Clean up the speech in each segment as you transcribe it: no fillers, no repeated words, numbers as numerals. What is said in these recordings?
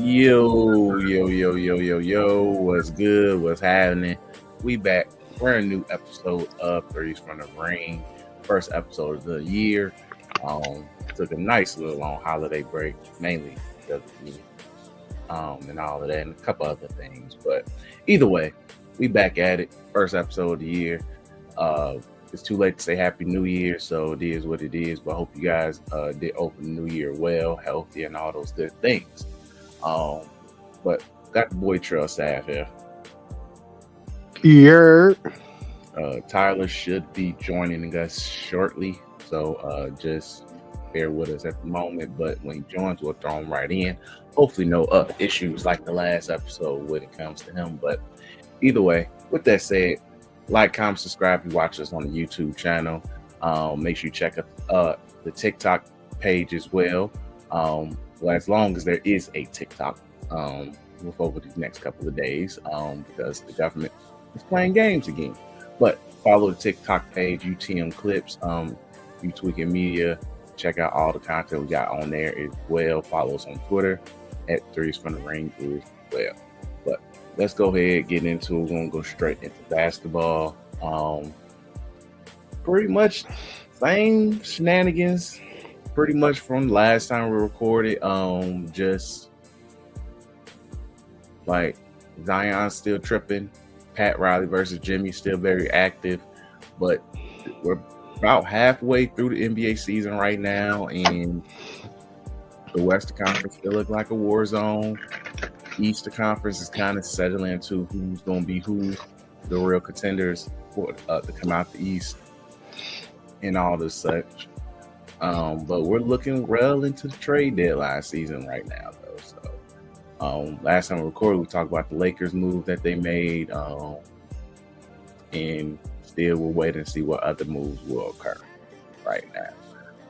Yo, what's good? What's happening? We back. We're a new episode of Threes from the Ring. First episode of the year. Took a nice little long holiday break, mainly because of me, and all of that, and a couple other things. But either way, we back at it. First episode of the year. It's too late to say Happy New Year, so it is what it is. But I hope you guys did open the new year well, healthy, and all those good things. But got the boy Trail Staff here. Yeah. Tyler should be joining us shortly, so just bear with us at the moment. But when he joins, we'll throw him right in. Hopefully, no issues like the last episode when it comes to him. But either way, with that said, like, comment, subscribe if you watch us on the YouTube channel. Make sure you check out the TikTok page as well. As long as there is a TikTok over these next couple of days, because the government is playing games again. But follow the TikTok page, UTM Clips, Tweeking Media. Check out all the content we got on there as well. Follow us on Twitter at Threes from the Ring as well. But let's go ahead, get into it. We're going to go straight into basketball. Pretty much same shenanigans, pretty much from last time we recorded. Just like Zion still tripping. Pat Riley versus Jimmy still very active. But we're about halfway through the NBA season right now, and the Western Conference still look like a war zone. Eastern Conference is kind of settling into who's going to be who, the real contenders for to come out the East and all this such. But we're looking well into the trade deadline season right now, though. So last time we recorded, we talked about the Lakers move that they made, and still we're waiting to see what other moves will occur right now.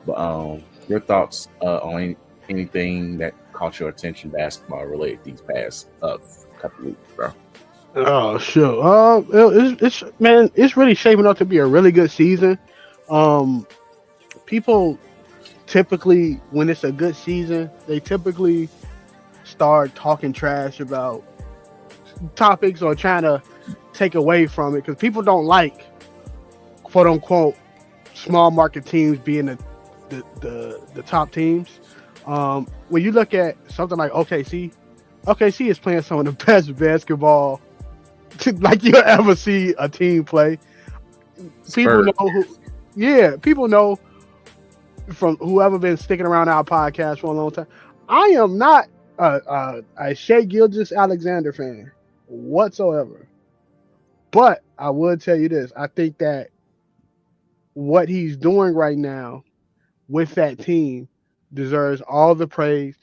But your thoughts on anything that caught your attention basketball related these past couple weeks, bro? Oh, sure. It's really shaping up to be a really good season. People typically, when it's a good season, they typically start talking trash about topics or trying to take away from it because people don't like, quote unquote, small market teams being the top teams. When you look at something like OKC is playing some of the best basketball like you'll ever see a team play. People know from whoever been sticking around our podcast for a long time. I am not a Shai Gilgeous-Alexander fan whatsoever. But I would tell you this. I think that what he's doing right now with that team deserves all the praise.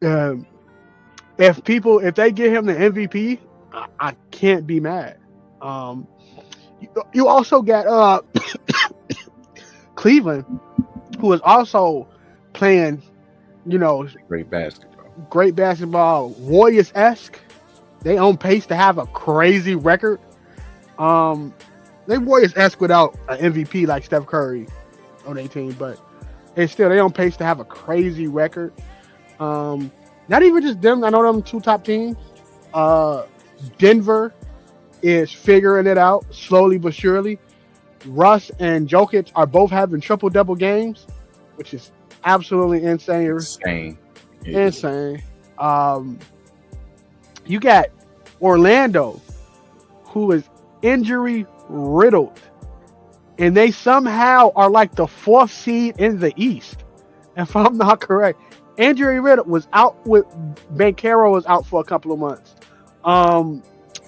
If they give him the MVP, I can't be mad. You also got Cleveland, who is also playing, Great basketball, Warriors-esque. They on pace to have a crazy record. They Warriors-esque without an MVP like Steph Curry on their team, but it's still they on pace to have a crazy record. Not even just them. I know them two top teams. Denver is figuring it out slowly but surely. Russ and Jokic are both having triple-double games, which is absolutely insane. Insane. You got Orlando, who is injury riddled, and they somehow are like the 4th seed in the East, if I'm not correct. Injury riddled was out with Banchero was out for a couple of months.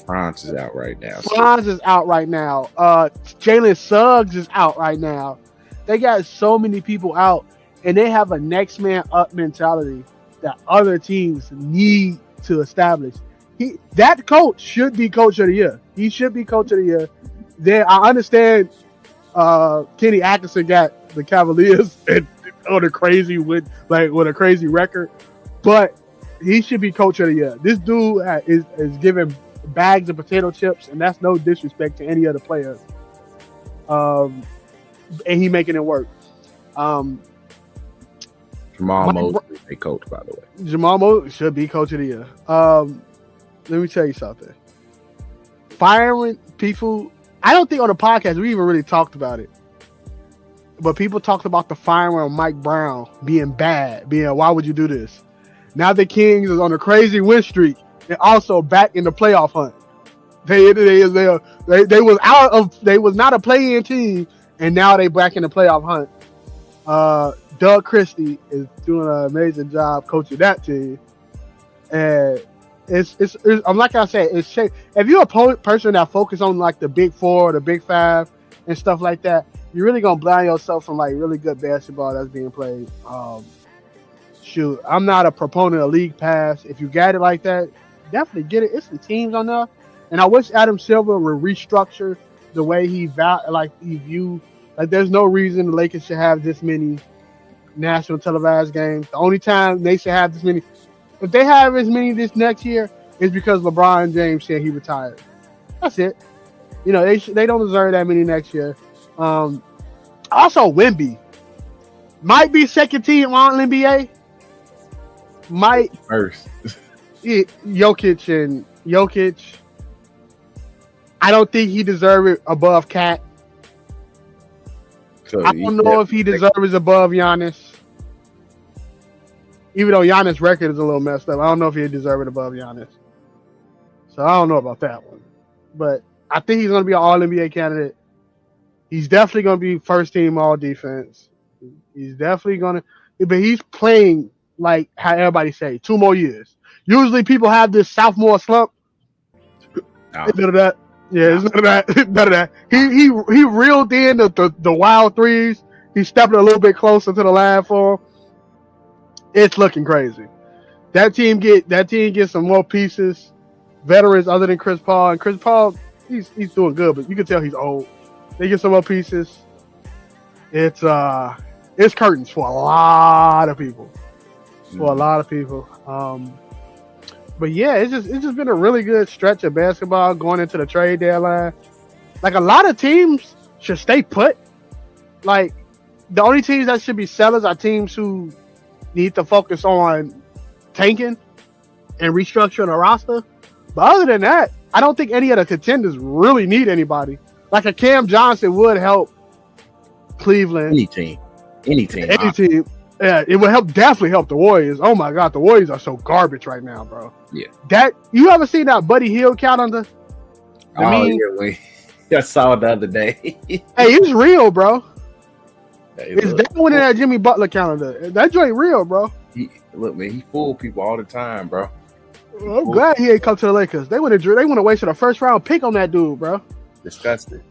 Franz is out right now. Jalen Suggs is out right now. They got so many people out, and they have a next man up mentality that other teams need to establish. That coach should be coach of the year. He should be coach of the year. Then I understand Kenny Atkinson got the Cavaliers on a crazy with a crazy record, but he should be coach of the year. This dude is giving bags of potato chips, and that's no disrespect to any other players. And he making it work. Jamal Mosley a coach, by the way. Jamal Moses should be coach of the year. Let me tell you something. Firing people, I don't think on the podcast we even really talked about it. But people talked about the firing of Mike Brown being bad, being why would you do this? Now the Kings is on a crazy win streak and also back in the playoff hunt. They was not a play-in team, and now they back in the playoff hunt. Doug Christie is doing an amazing job coaching that team, and it's like I said, it's if you're a person that focus on like the Big Four, the Big Five, and stuff like that, you're really gonna blind yourself from like really good basketball that's being played. Shoot, I'm not a proponent of league pass. If you got it like that, definitely get it. It's some teams on there, and I wish Adam Silver would restructure the way he view. Like, there's no reason the Lakers should have this many national televised games. The only time they should have this many, if they have as many this next year, is because LeBron James said he retired. That's it. You know, they don't deserve that many next year. Also, Wemby might be second team on NBA. Might First. Jokic. I don't think he deserves it above Cat. So I don't know if he deserves above Giannis. Even though Giannis' record is a little messed up, I don't know if he deserves it above Giannis. So I don't know about that one. But I think he's going to be an All-NBA candidate. He's definitely going to be first team All-Defense. He's definitely going to, but he's playing like how everybody say, 2 more years. Usually people have this sophomore slump. No. None of that. Yeah, it's none of that. None of that. He reeled in the wild threes. He's stepping a little bit closer to the line for him. It's looking crazy. That team gets some more pieces, veterans other than Chris Paul. And Chris Paul, he's doing good, but you can tell he's old. They get some more pieces. It's curtains for a lot of people. But yeah, it's just been a really good stretch of basketball going into the trade deadline. Like, a lot of teams should stay put. Like, the only teams that should be sellers are teams who need to focus on tanking and restructuring a roster. But other than that, I don't think any of the contenders really need anybody. Like, a Cam Johnson would help Cleveland. Any team. Yeah, it would definitely help the Warriors. Oh my God, the Warriors are so garbage right now, bro. Yeah. That, you ever seen that Buddy Hield calendar? I saw it the other day. Hey, it's real, bro. It's that one in that Jimmy Butler calendar. That joint real, bro. Look, man, he fooled people all the time, bro. I'm glad he ain't come to the Lakers. They would have wasted a first round pick on that dude, bro. Disgusting.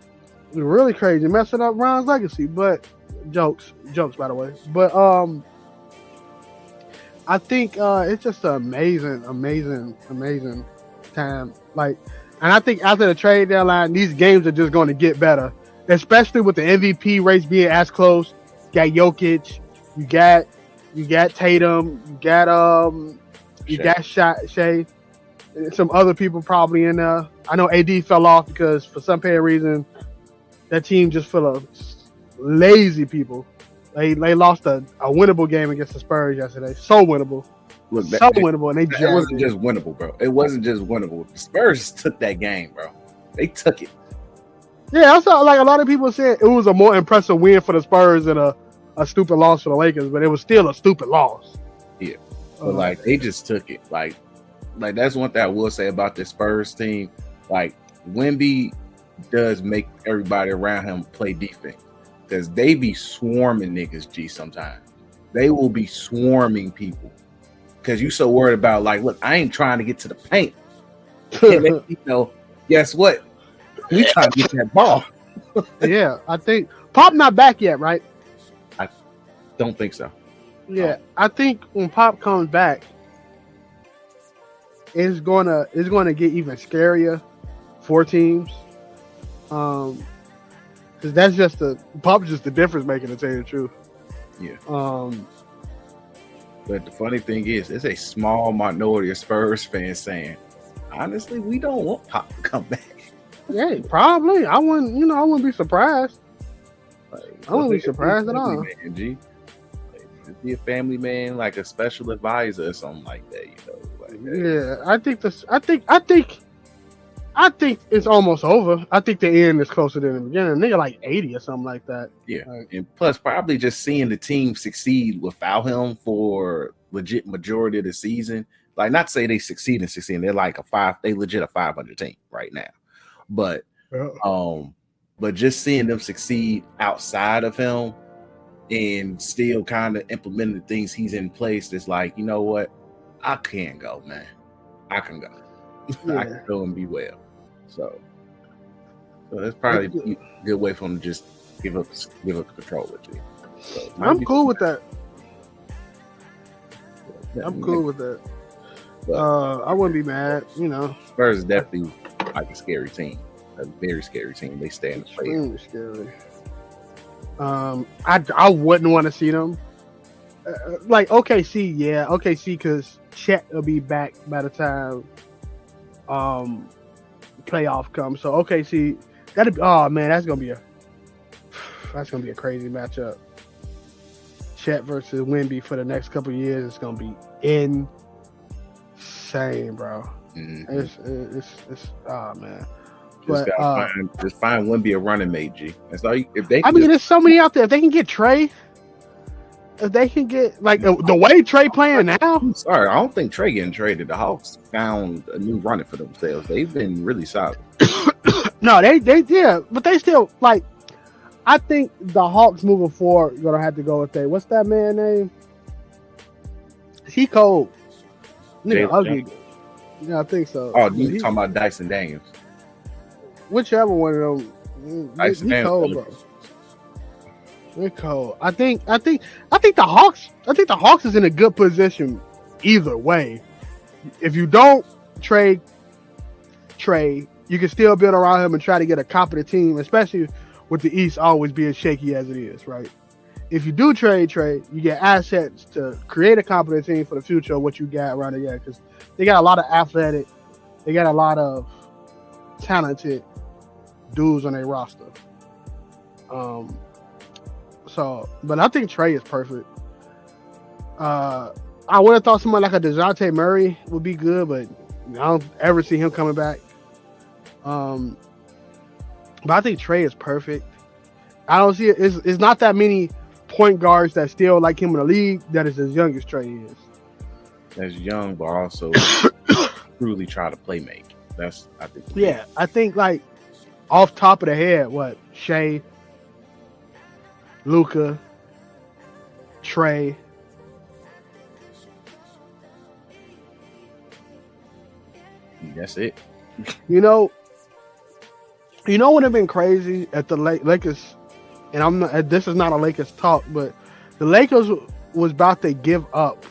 Really crazy, messing up Ron's legacy. But jokes, by the way. But I think it's just an amazing time. Like, and I think after the trade deadline, these games are just going to get better, especially with the MVP race being as close. You got Jokic, you got Tatum, you got Shea, and some other people probably in there. I know AD fell off because for some reason that team just full of lazy people. They lost a winnable game against the Spurs yesterday. So winnable. Look, winnable, and they it wasn't just winnable, bro. It wasn't just winnable. The Spurs took that game, bro. They took it. Yeah, I saw like a lot of people said it was a more impressive win for the Spurs than a stupid loss for the Lakers, but it was still a stupid loss. Yeah, but like they just took it. Like that's one thing I will say about the Spurs team. Like, Wemby does make everybody around him play defense, because they be swarming niggas. Sometimes they will be swarming people because you so worried about, like, look, I ain't trying to get to the paint. And then, guess what? We trying to get that ball. Yeah, I think Pop not back yet, right? I don't think so. Yeah, I think when Pop comes back, it's gonna get even scarier for teams. Because that's just Pop's just the difference maker, to tell you the truth. Yeah. But the funny thing is, it's a small minority of Spurs fans saying, honestly, we don't want Pop to come back. Yeah, probably. I wouldn't be surprised. I wouldn't be surprised at all. Just be a family man, like a special advisor or something like that. Like that. Yeah, I think it's almost over. I think the end is closer than the beginning. Nigga like 80 or something like that. Yeah, Like, and plus probably just seeing the team succeed without him for legit majority of the season. Like, not to say they succeed and succeed. They're like they legit a 500 team right now. But but just seeing them succeed outside of him and still kind of implementing the things he's in place, it's like, you know what? I can go, man. I can go. Yeah. I can go and be well. So that's probably a good way for him to just give up the control with you. So I'm cool with that. I'm cool with that. I wouldn't be mad, Spurs is definitely like a scary team. A very scary team. They stay in the play. Extremely scary. I wouldn't want to see them. Like OKC, yeah, OKC, because Chet will be back by the time playoff comes. So OKC, that's gonna be a crazy matchup. Chet versus Wemby for the next couple of years. It's gonna be insane, bro. Mm-hmm. It's man. Just find Wemby a running mate, G. That's all. There's so many out there. If they can get Trey, if they can get like the way Trey playing now. I'm sorry, I don't think Trey getting traded. The Hawks found a new running for themselves. They've been really solid. No, they but they still like. I think the Hawks moving forward are gonna have to go with what's that man name? He cold. Nigga ugly. Yeah, I think so. Oh, you talking about Dyson Daniels? Whichever one of them. Dyson he Daniels. cold, bro. They're cold. I think the Hawks. I think the Hawks is in a good position either way. If you don't trade Trey, you can still build around him and try to get a competent team, especially with the East always being shaky as it is, right? If you do trade Trey, you get assets to create a competent team for the future of what you got around the year, because they got a lot of athletic, they got a lot of talented dudes on their roster. But I think Trey is perfect. I would have thought someone like a DeJounte Murray would be good, but I don't ever see him coming back. But I think Trey is perfect. I don't see it. It's not that many point guards that still like him in the league that is as young as Trey is. That's young, but also truly try to play make. I think. Yeah, I think like off top of the head, Shea, Luka, Trey. That's it. What would have been crazy at the Lakers, and I'm not. This is not a Lakers talk, but the Lakers was about to give up.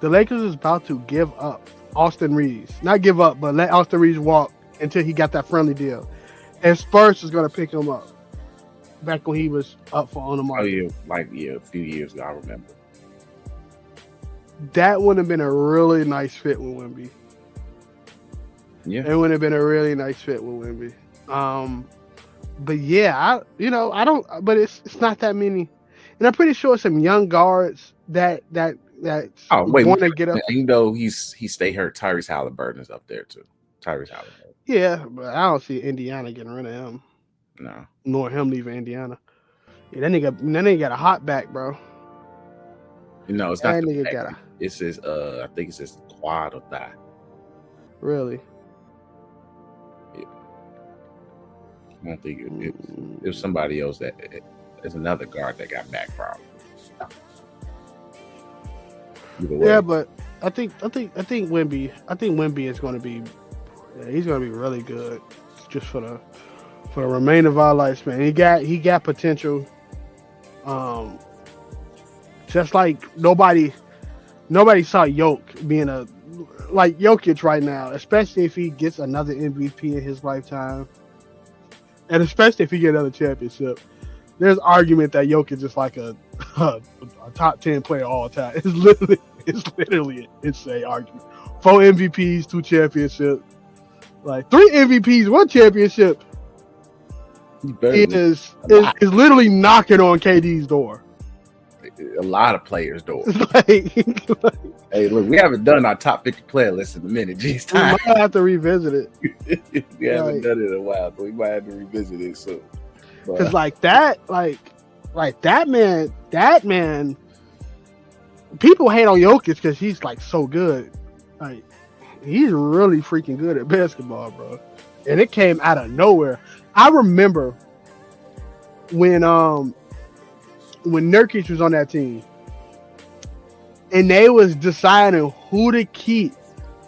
The Lakers was about to give up Austin Reeves, not give up, but let Austin Reeves walk until he got that friendly deal, and Spurs was going to pick him up back when he was up for on the market. A few years ago, I remember. That would have been a really nice fit with Wemby. Yeah, it would have been a really nice fit with Wemby. But yeah, I don't. But it's not that many, and I'm pretty sure some young guards that want to get up. He stay hurt. Tyrese Halliburton's up there too. Tyrese Halliburton. Yeah, but I don't see Indiana getting rid of him. No, nor him leaving Indiana. Yeah, that nigga got a hot back, bro. No, it's not. That nigga got a. It says I think it says quad or thigh. Really? Yeah. I don't think it was somebody else there's another guard that got back problems. Yeah, but I think Wemby is going to be he's going to be really good just for the remainder of our lives, man. He got potential. Just like nobody saw Jokic being like Jokic right now, especially if he gets another MVP in his lifetime, and especially if he gets another championship. There's argument that Jokic is like a top 10 player all time. It's literally an insane argument. 4 MVPs, 2 championships, like 3 MVPs, 1 championship. Is literally knocking on KD's door. a lot of players' door. like, Hey, look, we haven't done our top 50 player list in a minute. Geez, we time. might have to revisit it. We haven't done it in a while, but we might have to revisit it soon. Because like that man, people hate on Jokic because he's like so good. Like he's really freaking good at basketball, bro. And it came out of nowhere. I remember when Nurkic was on that team, and they was deciding who to keep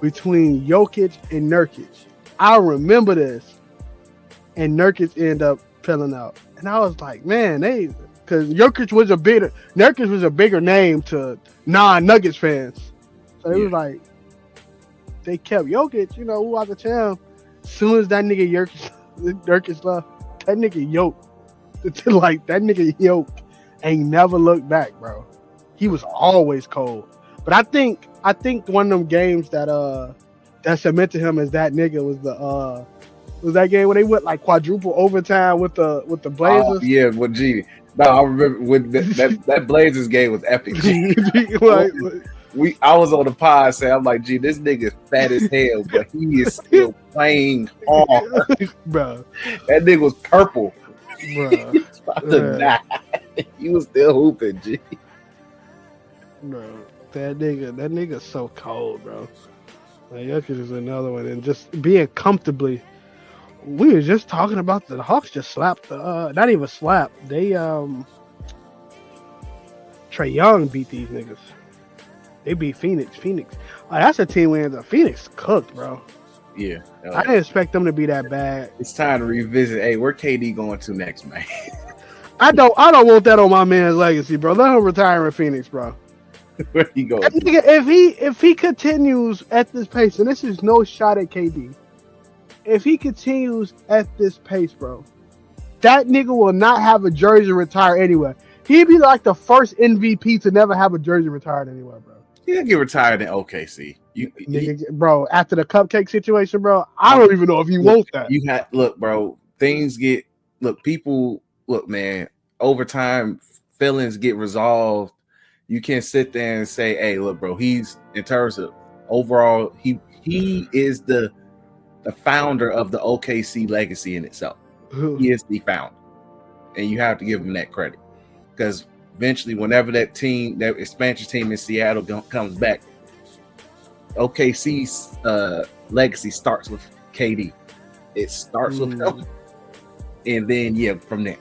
between Jokic and Nurkic. I remember this, and Nurkic ended up filling out, and I was like, man, because Nurkic was a bigger name to non-Nuggets fans, so it was like they kept Jokic, who out the town. As soon as that nigga Nurkic left, that nigga Jokic, like that nigga Jokic ain't never looked back, bro. He was always cold. But I think one of them games that cemented him as that nigga was that game when they went like quadruple overtime with the Blazers. Oh, yeah, with G. No, I remember when that Blazers game was epic. I was on the pod saying, I'm like, gee, this nigga's fat as hell, but he is still playing hard. Bro. That nigga was purple. Bro. He was about to die. He was still hooping, G. Bro, that nigga's so cold, bro. Like, Jokic is another one, and just being comfortably. We were just talking about the Hawks just slapped not even slapped. They Trae Young beat these niggas. They beat Phoenix. That's a team where the Phoenix cooked, bro. Yeah. I didn't expect them to be that bad. It's time to revisit. Hey, where KD going to next, man? I don't want that on my man's legacy, bro. Let him retire in Phoenix, bro. Where he going? If he continues at this pace, and this is no shot at KD, if he continues at this pace, bro, that nigga will not have a jersey retired anywhere. He'd be like the first MVP to never have a jersey retired anywhere, bro. He'll get retired in OKC. Bro, after the cupcake situation, bro, I don't even know if you want that. Look, bro, look, man, over time, feelings get resolved. You can't sit there and say, hey, look, bro, he's, in terms of overall, he is the founder of the OKC legacy in itself. He is the founder. And you have to give him that credit. Because eventually, whenever that expansion team in Seattle comes back, OKC's legacy starts with KD. It starts with him. And then, from there,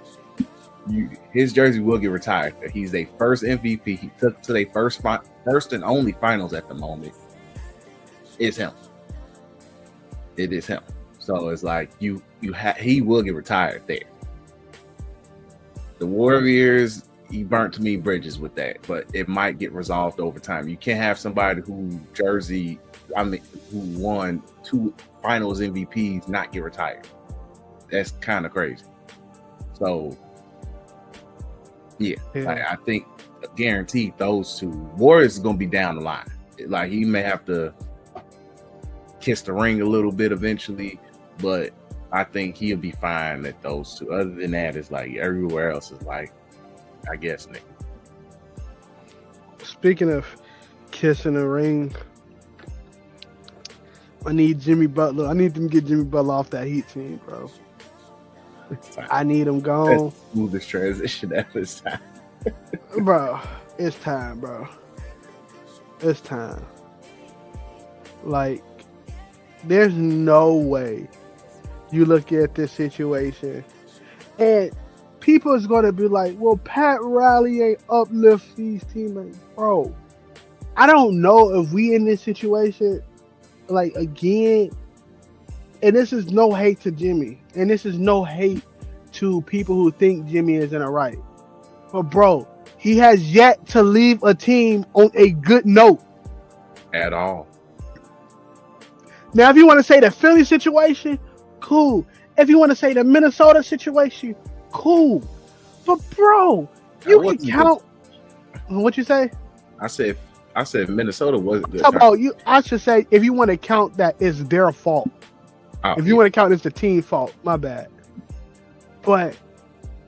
his jersey will get retired. He's their first MVP. He took to their first and only finals at the moment. It's him. It is him. So it's like he will get retired there. The Warriors, he burnt too many bridges with that, but it might get resolved over time. You can't have somebody who won 2 finals MVPs not get retired. That's kind of crazy. So I think guaranteed those two. Warriors is gonna be down the line. Like he may have to kiss the ring a little bit eventually, but I think he'll be fine at those two. Other than that, it's like everywhere else is like, I guess, Nick. Speaking of kissing the ring, I need Jimmy Butler. I need them to get Jimmy Butler off that Heat team, bro. I need him gone. That's the smoothest transition ever time. Bro, it's time, bro. It's time. Like, there's no way you look at this situation and people is going to be like, well, Pat Riley ain't uplift these teammates. Bro, I don't know if we in this situation, like, again, and this is no hate to Jimmy, and this is no hate to people who think Jimmy is in a right. But, bro, he has yet to leave a team on a good note. At all. Now, if you want to say the Philly situation, cool. If you want to say the Minnesota situation, cool. But, bro, you can count. What you say? I said Minnesota wasn't good. I should say, if you want to count that, it's their fault. If you want to count it's the team fault, my bad. But,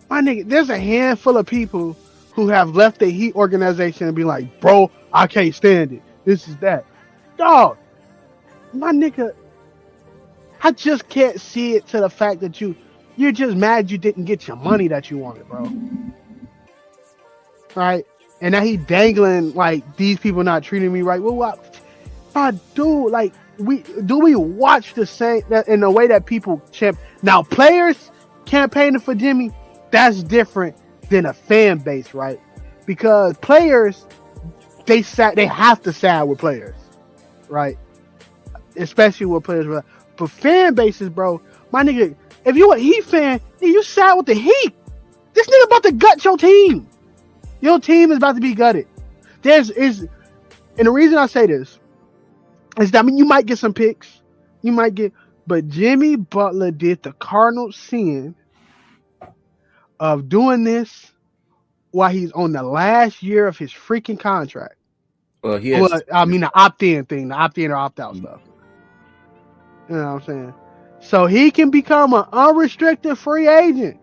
my nigga, there's a handful of people who have left the Heat organization and be like, bro, I can't stand it. This is that. Dog, my nigga, I just can't see it to the fact that you're just mad you didn't get your money that you wanted, bro. Right? And now he dangling like these people not treating me right. Well, what? Dude, like we watch the same that in the way that people champ. Now players campaigning for Jimmy, that's different than a fan base, right? Because players, they have to side with players, right? Especially with players. But fan bases, bro, my nigga, if you a Heat fan, you side with the Heat. This nigga about to gut your team. Your team is about to be gutted. And the reason I say this is that, I mean, you might get some picks. But Jimmy Butler did the cardinal sin of doing this while he's on the last year of his freaking contract. Well, the opt-in thing, the opt-in or opt-out stuff. You know what I'm saying? So he can become an unrestricted free agent.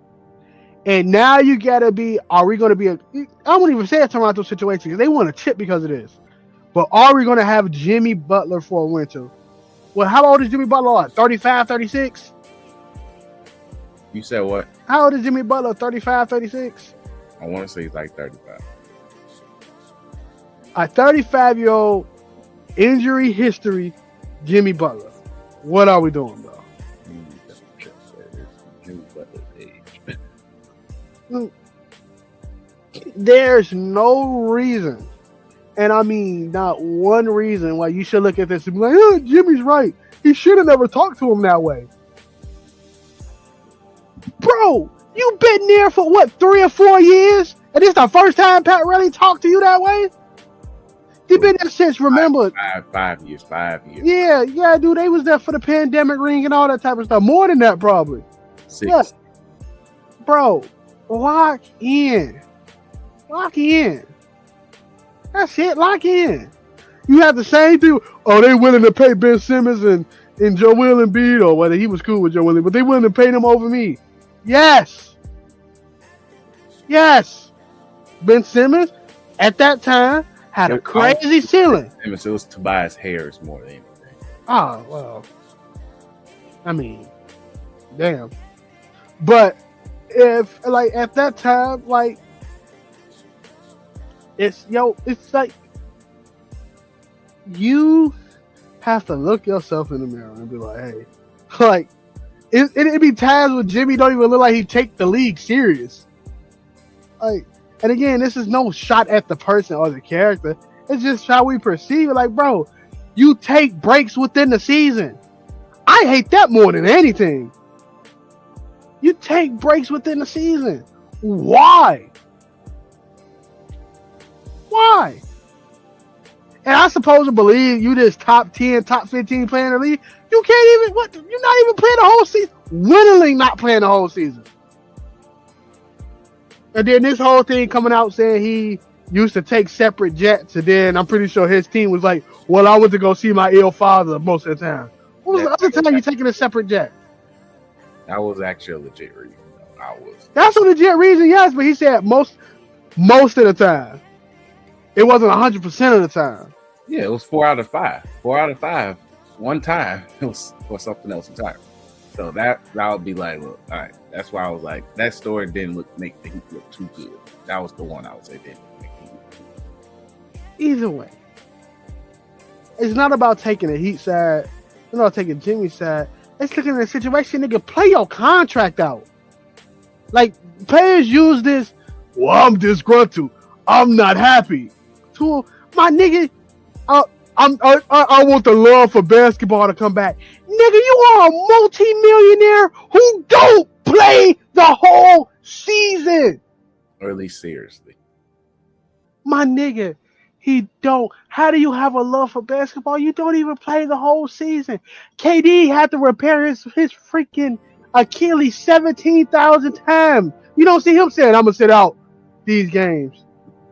And now you gotta be, are we gonna be I won't even say a Toronto situation because they want a chip because of this. But are we gonna have Jimmy Butler for a winter? Well, how old is Jimmy Butler? 35, 36? You said what? How old is Jimmy Butler? 35, 36? I want to say he's like 35. A 35-year-old injury history, Jimmy Butler. What are we doing, bro? Jimmy Butler's age. There's no reason, and I mean not one reason, why you should look at this and be like, oh, Jimmy's right. He should have never talked to him that way. Bro, you've been there for what, 3 or 4 years? And this is the first time Pat really talked to you that way? You've been there since, remember? 5 years. Yeah, dude, they was there for the pandemic ring and all that type of stuff. More than that, probably. 6. Yeah. Bro, lock in. That's it, lock in. You have the same thing. Oh, they willing to pay Ben Simmons and Joel Embiid, or whether he was cool with Joel Embiid, but they willing to pay them over me. Yes. Ben Simmons, at that time, had a crazy ceiling. It was Tobias Harris more than anything. Oh, well. I mean, damn. But if, like, at that time, like, it's like, you have to look yourself in the mirror and be like, hey, like, it'd be times when Jimmy don't even look like he take the league serious. Like, and again, this is no shot at the person or the character. It's just how we perceive it. Like, bro, you take breaks within the season. I hate that more than anything. You take breaks within the season. Why? And I suppose to believe you this top 10, top 15 player in the league. You can't even, you're not even playing the whole season. Winningly not playing the whole season. And then this whole thing coming out saying he used to take separate jets, and then I'm pretty sure his team was like, well, I went to go see my ill father most of the time. What was the other time you taking a separate jet? That was actually a legit reason. That's a legit reason, yes, but he said most of the time. It wasn't 100% of the time. Yeah, it was 4 out of 5. 4 out of 5. One time it was for something else entirely. So that would be like, look, all right. That's why I was like, that story didn't make the Heat look too good. That was the one I would say didn't make the Heat look too good. Either way, it's not about taking the Heat side. It's not about taking Jimmy's side. It's looking at the situation, nigga, play your contract out. Like, players use this, well, I'm disgruntled. I'm not happy. To my nigga, I want the love for basketball to come back. Nigga, you are a multi-millionaire who don't play the whole season. Or at least seriously. My nigga, he don't. How do you have a love for basketball? You don't even play the whole season. KD had to repair his freaking Achilles 17,000 times. You don't see him saying, I'm going to sit out these games.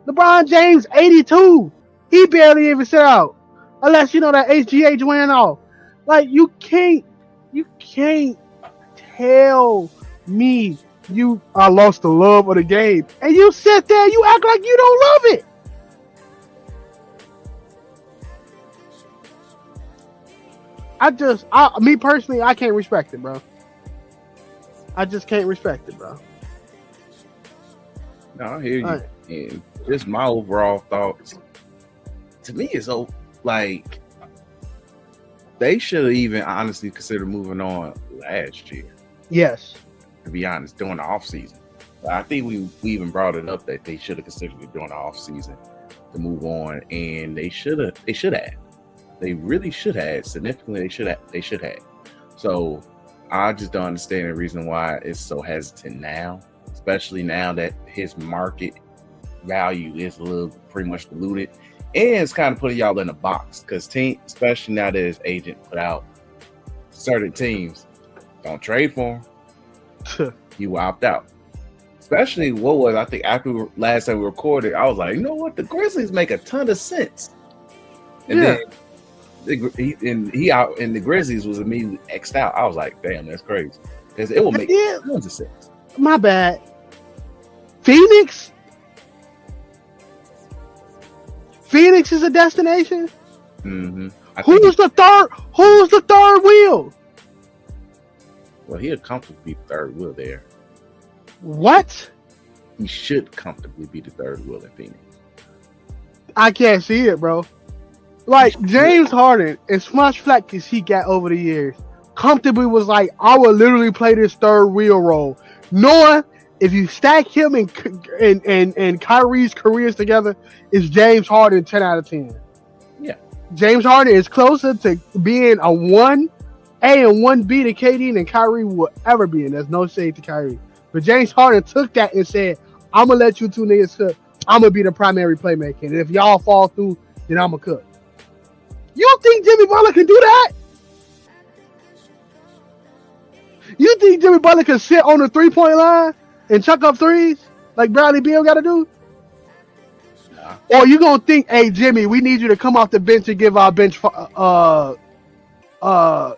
LeBron James, 82. He barely even sit out. Unless, that HGH went off. Like, you can't tell me I lost the love of the game, and you sit there, you act like you don't love it. Me personally, I can't respect it, bro. I just can't respect it, bro. No, I hear you. Right. And just my overall thoughts. To me, it's so like they should have even honestly considered moving on last year. Yes. To be honest, during the off season, I think we even brought it up that they should have considered it during the off season to move on, and they should have. They really should have. Significantly, they should have. So I just don't understand the reason why it's so hesitant now, especially now that his market value is a little pretty much diluted, and it's kind of putting y'all in a box because especially now that his agent put out certain teams don't trade for him, you opt out. Especially I think after last time we recorded, I was like, you know what, the Grizzlies make a ton of sense, and then he out and the Grizzlies was immediately X'd out. I was like, damn, that's crazy because it will make tons of sense. My bad. Phoenix is a destination. Mm-hmm. Who's the third wheel? Well, he'll comfortably be the third wheel there. What? He should comfortably be the third wheel in Phoenix. I can't see it, bro. Like James Harden, as much flack as he got over the years, comfortably was like, I would literally play this third wheel role, knowing if you stack him and Kyrie's careers together, it's James Harden 10 out of 10. Yeah. James Harden is closer to being a 1A and 1B to KD than Kyrie will ever be, and there's no shade to Kyrie. But James Harden took that and said, I'm going to let you two niggas cook. I'm going to be the primary playmaker. And if y'all fall through, then I'm going to cook. You think Jimmy Butler can do that? You think Jimmy Butler can sit on the 3-point line and chuck up threes like Bradley Beal got to do? Nah. Or you going to think, hey, Jimmy, we need you to come off the bench and give our bench fire. You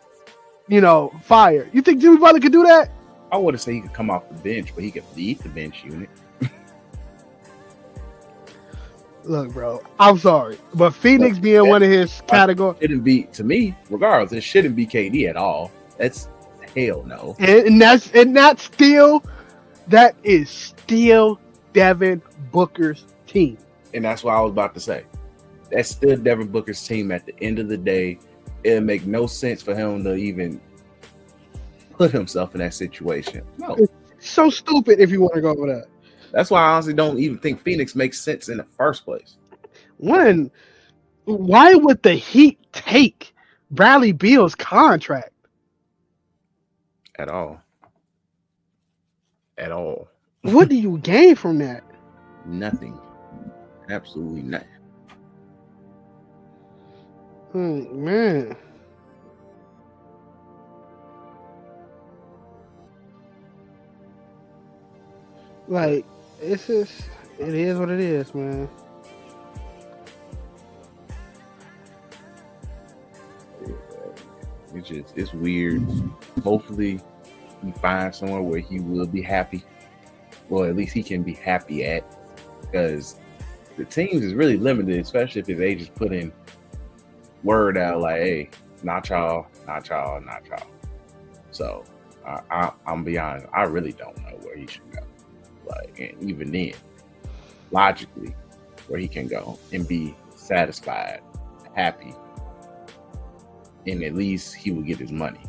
think Jimmy Butler can do that? I wouldn't say he could come off the bench, but he could lead the bench unit. Look, bro, I'm sorry, but Phoenix being one of his categories shouldn't be, to me, regardless, it shouldn't be KD at all. That's hell no. That is still Devin Booker's team. And that's what I was about to say. That's still Devin Booker's team at the end of the day. It'll make no sense for him to even put himself in that situation. No. It's so stupid if you want to go over that. That's why I honestly don't even think Phoenix makes sense in the first place. Why would the Heat take Bradley Beal's contract? At all. What do you gain from that? Nothing. Absolutely nothing. Man. Like, it is what it is, man. It's weird. Hopefully he finds somewhere where he will be happy. Well, at least he can be happy at, because the teams is really limited, especially if his agents put in word out like, hey, not y'all. So I'm be honest, I really don't know where he should go. Like, and even then, logically, where he can go and be satisfied, happy, and at least he will get his money.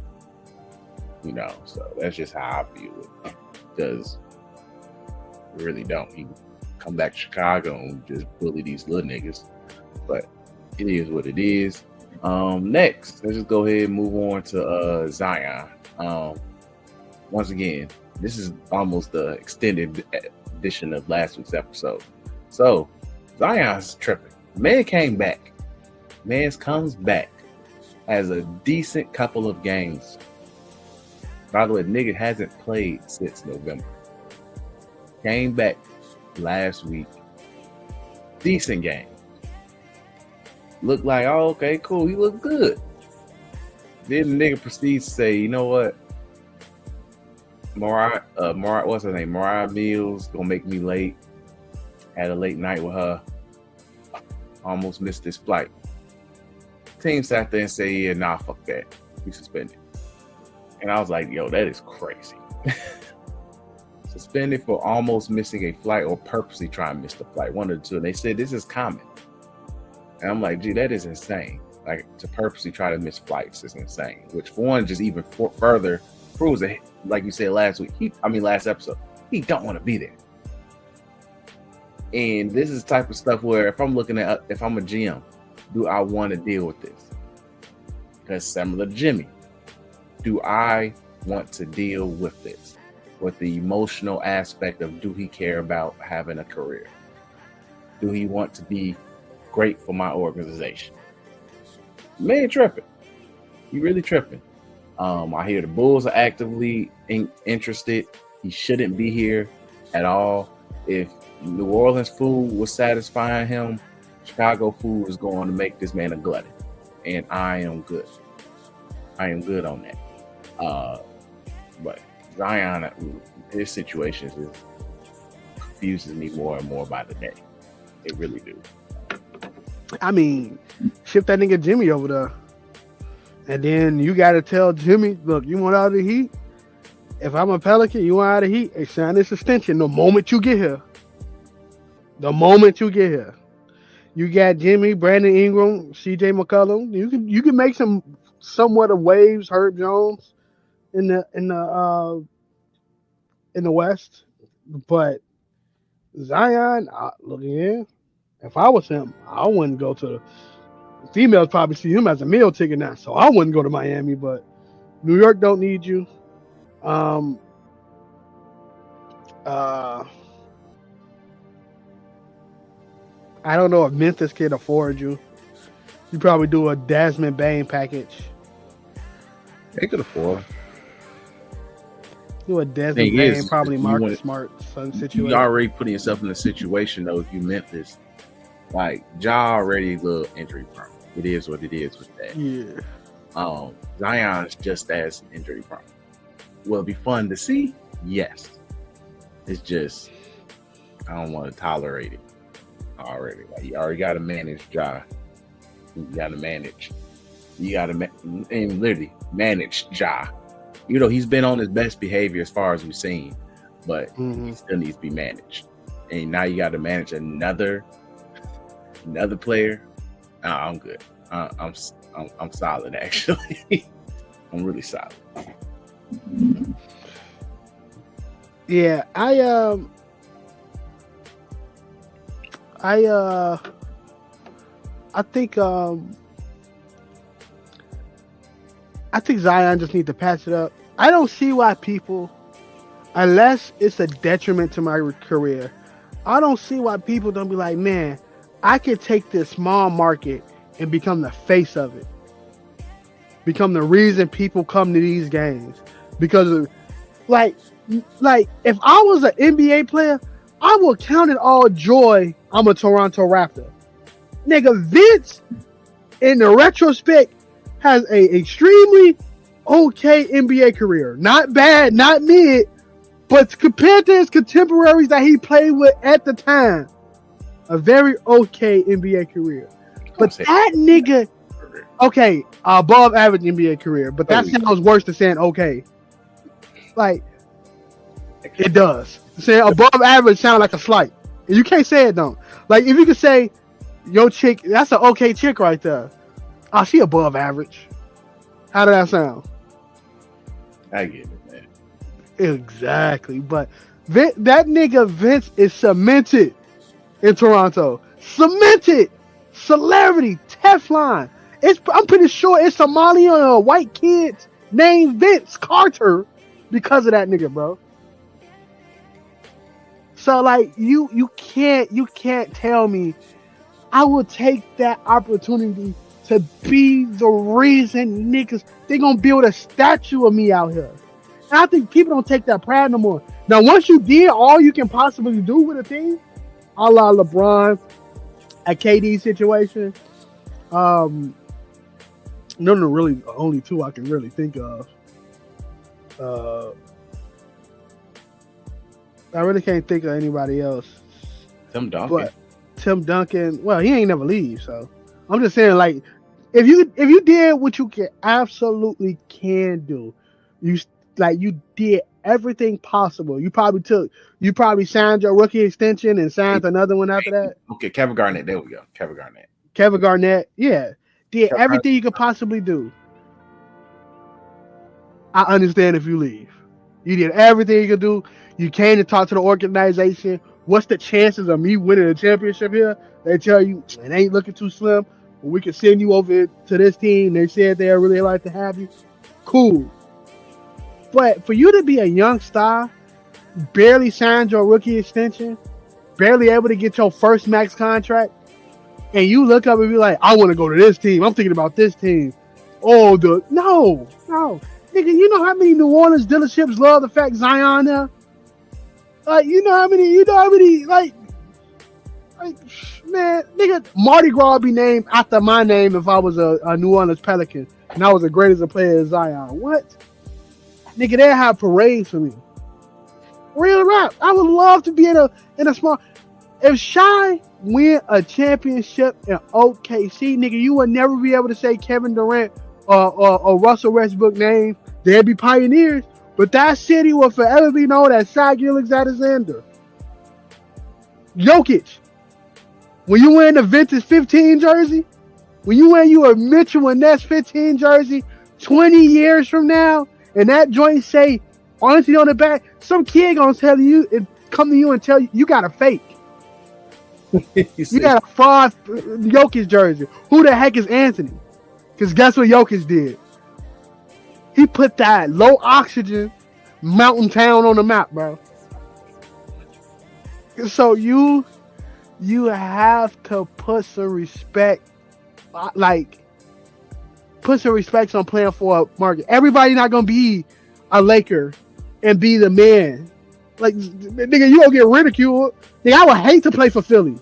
So that's just how I view it. Because we really don't. He come back to Chicago and just bully these little niggas. But it is what it is. Next, let's just go ahead and move on to Zion. Once again, this is almost the extended edition of last week's episode. So Zion's tripping. Man came back. Man's comes back. Has a decent couple of games. By the way, nigga hasn't played since November. Came back last week. Decent game. Looked like, oh, okay, cool. He looked good. Then the nigga proceeds to say, you know what? Mariah, what's her name? Mariah Mills gonna make me late. Had a late night with her. Almost missed this flight. Team sat there and said, "Yeah, nah, fuck that. We suspended." And I was like, "Yo, that is crazy." Suspended for almost missing a flight or purposely trying to miss the flight. One of the two. And they said this is common. And I'm like, gee, that is insane. Like to purposely try to miss flights is insane. Which for one, just even further proves that, like you said last episode, he don't want to be there. And this is the type of stuff where if I'm a GM, do I want to deal with this? Because similar to Jimmy, do I want to deal with this? With the emotional aspect of, do he care about having a career? Do he want to be great for my organization? Man, tripping. He really tripping. I hear the Bulls are actively interested. He shouldn't be here at all. If New Orleans food was satisfying him, Chicago food is going to make this man a glutton. And I am good. I am good on that. But Zion, his situation just confuses me more and more by the day. It really do. I mean, ship that nigga Jimmy over there. And then you got to tell Jimmy, look, you want out of the heat? If I'm a Pelican, you want out of the heat? Hey, sign this extension the moment you get here. The moment you get here. You got Jimmy, Brandon Ingram, CJ McCollum. You can make somewhat of waves, Herb Jones in the West. But Zion, look here. If I was him, I wouldn't go to. Females probably see him as a meal ticket now, so I wouldn't go to Miami. But New York don't need you. I don't know if Memphis can afford you. You probably do a Desmond Bain package. They could afford. Do a Desmond Bain, probably Marcus Smart situation. You already putting yourself in a situation though. If you Memphis, like Ja already a little injury prone. It is what it is with that. Yeah. Zion is just as injury prone. Will it be fun to see? Yes. It's just I don't want to tolerate it already. Like you already got to manage Ja. You got to manage. You got to and literally manage Ja. You know, he's been on his best behavior as far as we've seen, but he still needs to be managed. And now you got to manage another player. I'm good. I'm solid actually. I'm really solid. Yeah, I think Zion just needs to patch it up. I don't see why people, unless it's a detriment to my career, I don't see why people don't be like, man, I could take this small market and become the face of it. Become the reason people come to these games. Because of, like if I was an NBA player, I would count it all joy I'm a Toronto Raptor. Nigga, Vince, in the retrospect, has a extremely okay NBA career. Not bad, not mid, but compared to his contemporaries that he played with at the time, a very okay NBA career. But that nigga, okay, above average NBA career, but that sounds worse than saying okay. Like, it does. Saying above average sound like a slight. And you can't say it though. Like, if you could say, yo chick, that's an okay chick right there. Oh, she above average. How did that sound? I get it, man. Exactly. But that nigga Vince is cemented in Toronto. Cemented. Celebrity. Teflon. I'm pretty sure it's Somali or a white kid named Vince Carter because of that nigga, bro. So like you can't tell me I will take that opportunity to be the reason niggas they gonna build a statue of me out here. And I think people don't take that pride no more. Now once you did all you can possibly do with a team, a la LeBron, a KD situation, none of the really only two I can really think of. I really can't think of anybody else. Tim Duncan. But Tim Duncan, well, he ain't never leave. So I'm just saying, like, if you did what you absolutely can do, you did everything possible. You probably signed your rookie extension and signed another one after that. Okay, Kevin Garnett. There we go. Kevin Garnett. Yeah, did everything you could possibly do. I understand if you leave. You did everything you could do. You came to talk to the organization. What's the chances of me winning a championship here? They tell you it ain't looking too slim. We can send you over to this team. They said they'd really like to have you. Cool. But for you to be a young star, barely signed your rookie extension, barely able to get your first max contract, and you look up and be like, I want to go to this team. I'm thinking about this team. Oh, no. Nigga, you know how many New Orleans dealerships love the fact Zion now? You know how many, like, man, nigga, Mardi Gras would be named after my name if I was a New Orleans Pelican and I was the greatest player as Zion. What? Nigga, they have parades for me. Real rap. I would love to be in a small. If Shy win a championship in OKC, nigga, you would never be able to say Kevin Durant or Russell Westbrook name. They'd be pioneers, but that city will forever be known as Shai Gilgeous-Alexander. Jokic, when you wear the vintage 15 jersey, when you wear a Mitchell and Ness 15 jersey 20 years from now, and that joint say, honestly on the back, some kid gonna tell you and come to you and tell you got a fake. You got a fraud Jokic jersey. Who the heck is Anthony? Because guess what Jokic did? He put that low oxygen mountain town on the map, bro. So you have to put some respect, put some respect on playing for a market. Everybody not gonna be a Laker and be the man. Like, nigga, you gonna get ridiculed. Nigga, I would hate to play for Philly.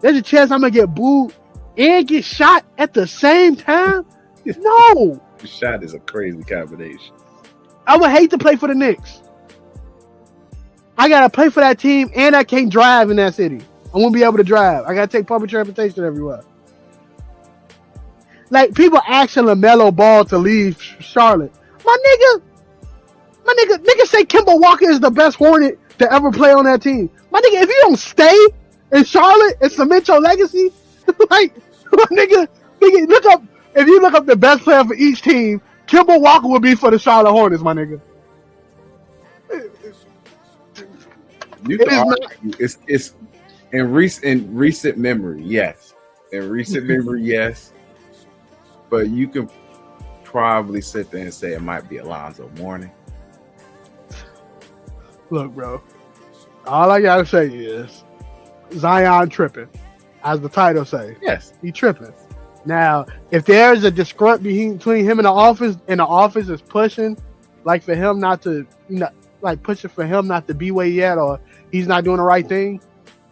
There's a chance I'm gonna get booed and get shot at the same time. No. The shot is a crazy combination. I would hate to play for the Knicks. I gotta play for that team, and I can't drive in that city. I won't be able to drive. I gotta take public transportation everywhere. Like, people asking LaMelo Ball to leave Charlotte. My nigga say Kemba Walker is the best Hornet to ever play on that team. My nigga, if you don't stay in Charlotte and cement your legacy, like, my nigga, look up. If you look up the best player for each team, Kemba Walker would be for the Charlotte Hornets, my nigga. It's in recent memory, yes. In recent memory, yes. But you can probably sit there and say it might be Alonzo Mourning. Look, bro. All I gotta say is Zion tripping, as the title say. Yes, he tripping. Now, if there's a disgrunt between him and the office is pushing, like for him not to, pushing for him not to be where he at, or he's not doing the right thing,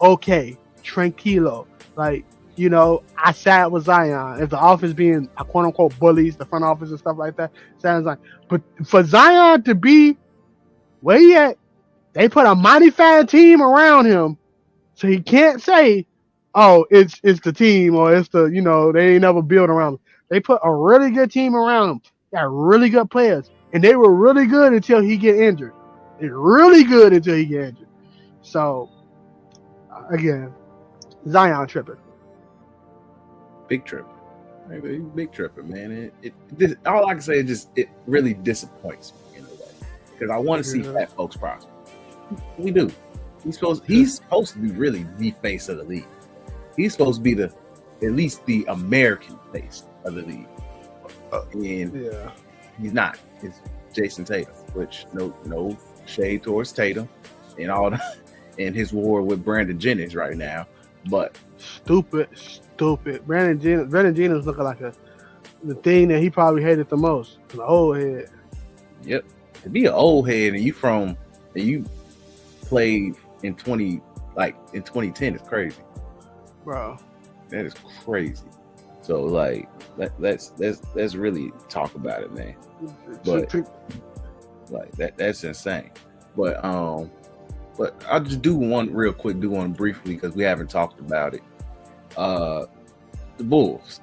okay, tranquilo. Like, I sat with Zion. If the office being a quote unquote bullies, the front office and stuff like that, sounds like. But for Zion to be where he at, they put a mighty fat team around him, so he can't say, oh, it's the team, or it's the, they ain't never built around him. They put a really good team around him. Got really good players. And they were really good until he get injured. They're really good until he get injured. So, again, Zion tripping. Big tripping. Maybe big tripping, man. All I can say is just it really disappoints me in a way. Because I want to see fat folks prosper. We do. He's supposed to be really the face of the league. He's supposed to be at least the American face of the league. And he's not. It's Jason Tatum, which no shade towards Tatum and all that, and his war with Brandon Jennings right now. But stupid. Brandon Jennings looking like the thing that he probably hated the most. An old head. Yep. To be an old head and you played in 2010 is crazy. Bro, that is crazy. So let's really talk about it, man. But like that's insane. But But I'll just do one real quick, do one briefly because we haven't talked about it. The Bulls.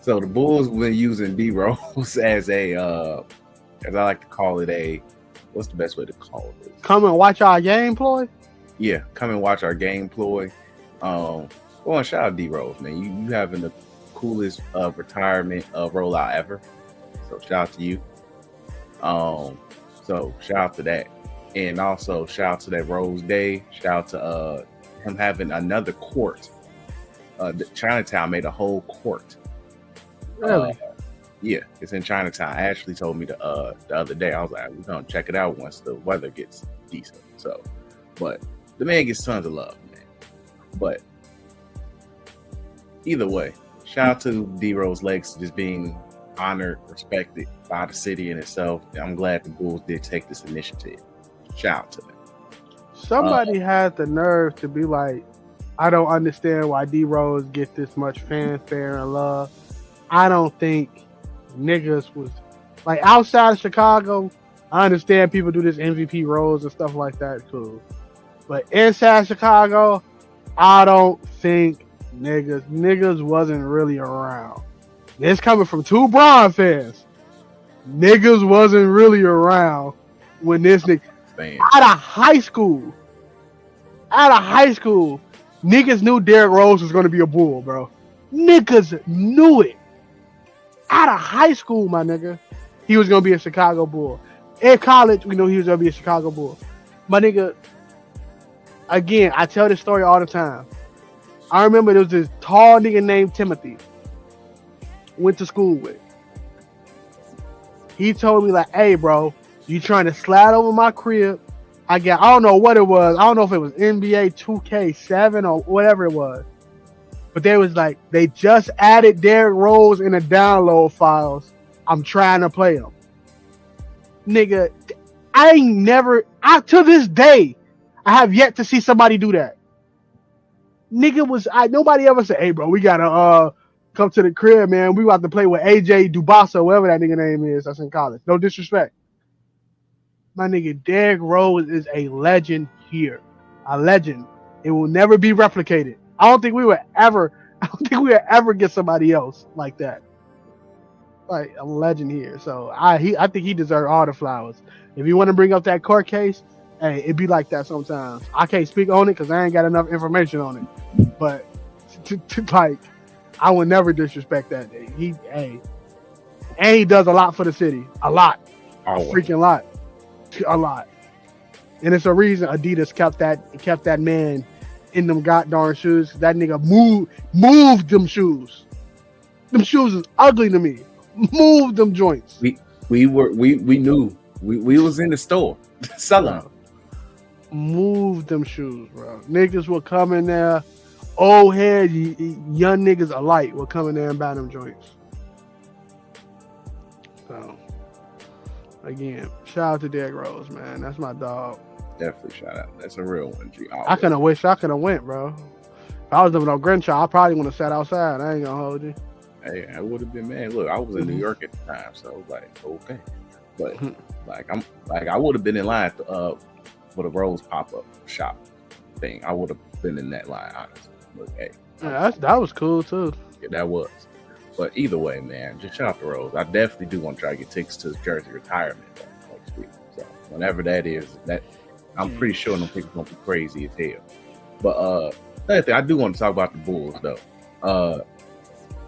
So the Bulls were using D Rose as as I like to call it, what's the best way to call it? Come and watch our game, Ploy. Yeah, come and watch our game, Ploy. Go on, shout out D Rose, man. You having the coolest retirement rollout ever. So shout out to you. So shout out to that. And also shout out to that Rose Day. Shout out to him having another court. Chinatown made a whole court. Really? Yeah, it's in Chinatown. Ashley told me the other day. I was like, we're gonna check it out once the weather gets decent. So, but the man gets tons of love, man. But either way, shout out to D Rose Legacy just being honored, respected by the city in itself. I'm glad the Bulls did take this initiative. Shout out to them. Somebody had the nerve to be like, I don't understand why D Rose get this much fanfare and love. I don't think niggas was like outside of Chicago. I understand people do this MVP roles and stuff like that, cool. But inside Chicago, I don't think niggas wasn't really around. This coming from two Bron fans. Niggas wasn't really around when this nigga out of high school. Niggas knew Derrick Rose was gonna be a Bull, bro. Niggas knew it. Out of high school, my nigga, he was gonna be a Chicago Bull. In college, we knew he was gonna be a Chicago Bull. My nigga, again, I tell this story all the time. I remember there was this tall nigga named Timothy. Went to school with. He told me like, hey bro, you trying to slide over my crib? I don't know what it was. I don't know if it was NBA 2K7 or whatever it was. But they was like, they just added Derrick Rose in the download files. I'm trying to play him. Nigga, to this day, I have yet to see somebody do that. Nigga nobody ever said, hey bro, we gotta come to the crib, man. We about to play with AJ Dubasa, whatever that nigga name is. That's in college. No disrespect. My nigga, Derrick Rose is a legend here. A legend. It will never be replicated. I don't think we would ever get somebody else like that. Like a legend here. So I think he deserves all the flowers. If you want to bring up that court case, hey, it be like that sometimes. I can't speak on it because I ain't got enough information on it. But like, I would never disrespect that. And he does a lot for the city. A lot. Freaking lot. A lot. And it's a reason Adidas kept that man in them goddamn shoes. That nigga moved them shoes. Them shoes is ugly to me. Move them joints. We knew. We was in the store selling them. Move them shoes, bro. Niggas will come in there. Old head, young niggas alike will come in there and buy them joints. So, again, shout out to Derrick Rose, man. That's my dog. Definitely shout out. That's a real one, G. I could have wished I could have went, bro. If I was living on Crenshaw, I probably would have sat outside. I ain't gonna hold you. Hey, I would have been, man. Look, I was in New York at the time, so I was like, okay. But I would have been in line for the Rose pop-up shop thing. I would have been in that line, honestly. But hey, yeah, that was cool too. Yeah, that was. But either way, man, just shout out to Rose. I definitely do want to try to get tickets to his jersey retirement next week. So whenever that is, that I'm pretty sure them people gonna be crazy as hell. But another thing, I do want to talk about the Bulls though.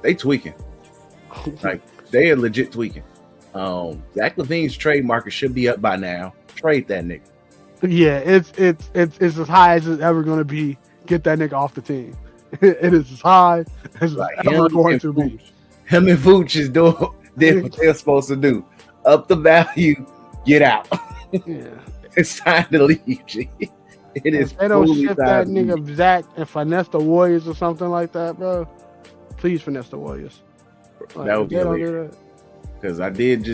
They tweaking. Like they are legit tweaking. Zach LaVine's trade market should be up by now. Trade that nigga. Yeah, it's as high as it's ever gonna be. Get that nigga off the team. It is as high as like it's ever going to be. Him and Vooch is doing what they're supposed to do. Up the value, get out. Yeah. It's time to leave, G. It is. If they don't ship that nigga Zach and finesse the Warriors or something like that, bro, please finesse the Warriors. Like, that would be hilarious. Because I did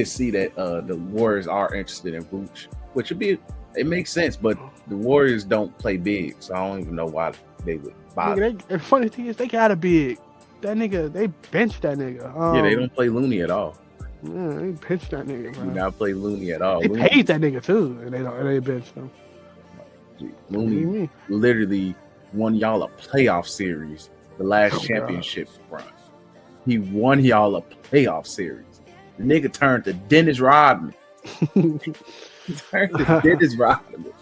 see that the Warriors are interested in Vooch, which would be, it makes sense, but the Warriors don't play big, so I don't even know why they would bother. The funny thing is, they got a big. That nigga, they benched that nigga. Yeah, they don't play Looney at all. Yeah, they benched that nigga, bro. Do not play Looney at all. They paid that nigga too, and they benched him. What do you Looney mean? literally won y'all a playoff series, the last Oh, God. championship run. He won y'all a playoff series. The nigga turned to Dennis Rodman. He turned to Dennis Rodman.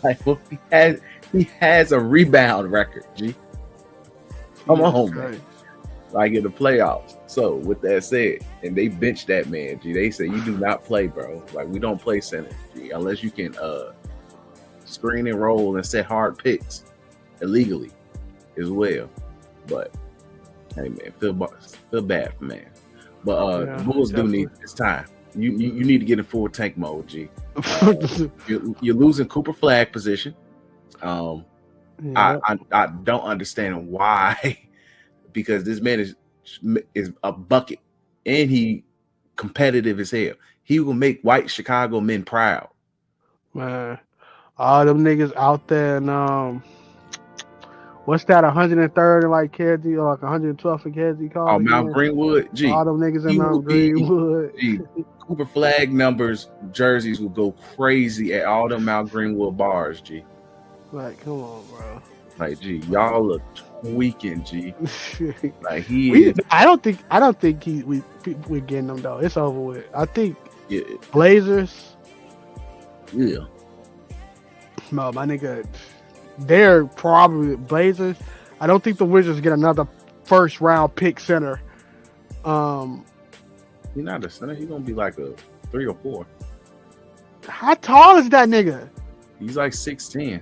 Like, well, he has a rebound record, G. Come on, man. Like in the playoffs. So with that said, and they benched that man, G. They say you do not play, bro. Like we don't play center, G, unless you can screen and roll and set hard picks illegally as well. But hey, man, feel bad for man. But the Bulls definitely do need it's time. You need to get in full tank mode, G. You're losing Cooper Flag position. I don't understand why, because this man is a bucket and he competitive as hell. He will make white Chicago men proud. Man, all them niggas out there and what's that, 103rd and like Kedzie or like 112th and Kedzie called? Oh, Mount Greenwood, G. All them niggas in Mount Greenwood. G, Cooper Flag numbers, jerseys will go crazy at all them Mount Greenwood bars, G. Like, come on, bro. Like, G, y'all are tweaking, G. Like I don't think we're getting them though. It's over with. I think Blazers. Yeah. No, my nigga, they're probably Blazers. I don't think the Wizards get another first round pick center. He's not a center. He's gonna be like a 3 or 4. How tall is that nigga? He's like 6'10".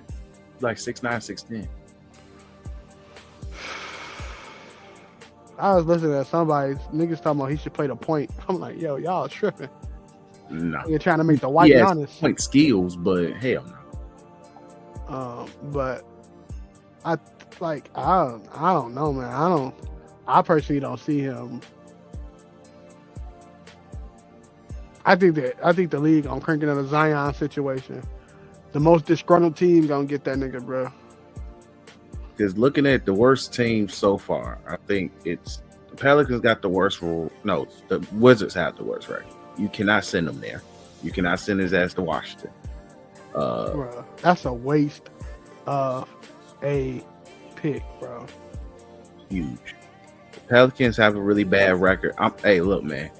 Like 6'9", 6'10". I was listening to somebody, niggas talking about he should play the point. I'm like, yo, y'all tripping. No. You're trying to make the white Giannis. Point skills, but hell no. But I don't know, man. I personally don't see him. I think the league gonna crank into the Zion situation. The most disgruntled team gonna get that nigga, bro. Because looking at the worst team so far, I think it's the Pelicans got the worst rule. No, the Wizards have the worst record. You cannot send them there. You cannot send his ass to Washington. Bro, that's a waste of a pick, bro. Huge. The Pelicans have a really bad record. Hey, look, man.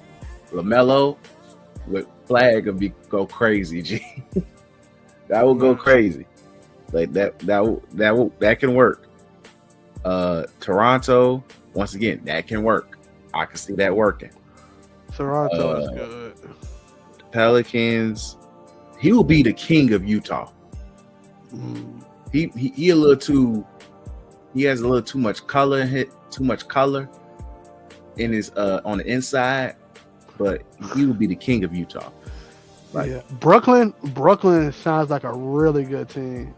LaMelo with Flag will go crazy, G. That will go crazy. Like that can work. Toronto, once again, that can work. I can see that working. Toronto is good. Pelicans, he will be the king of Utah. He a little too. He has a little too much color in his on the inside, but he will be the king of Utah. Like, yeah, Brooklyn sounds like a really good team.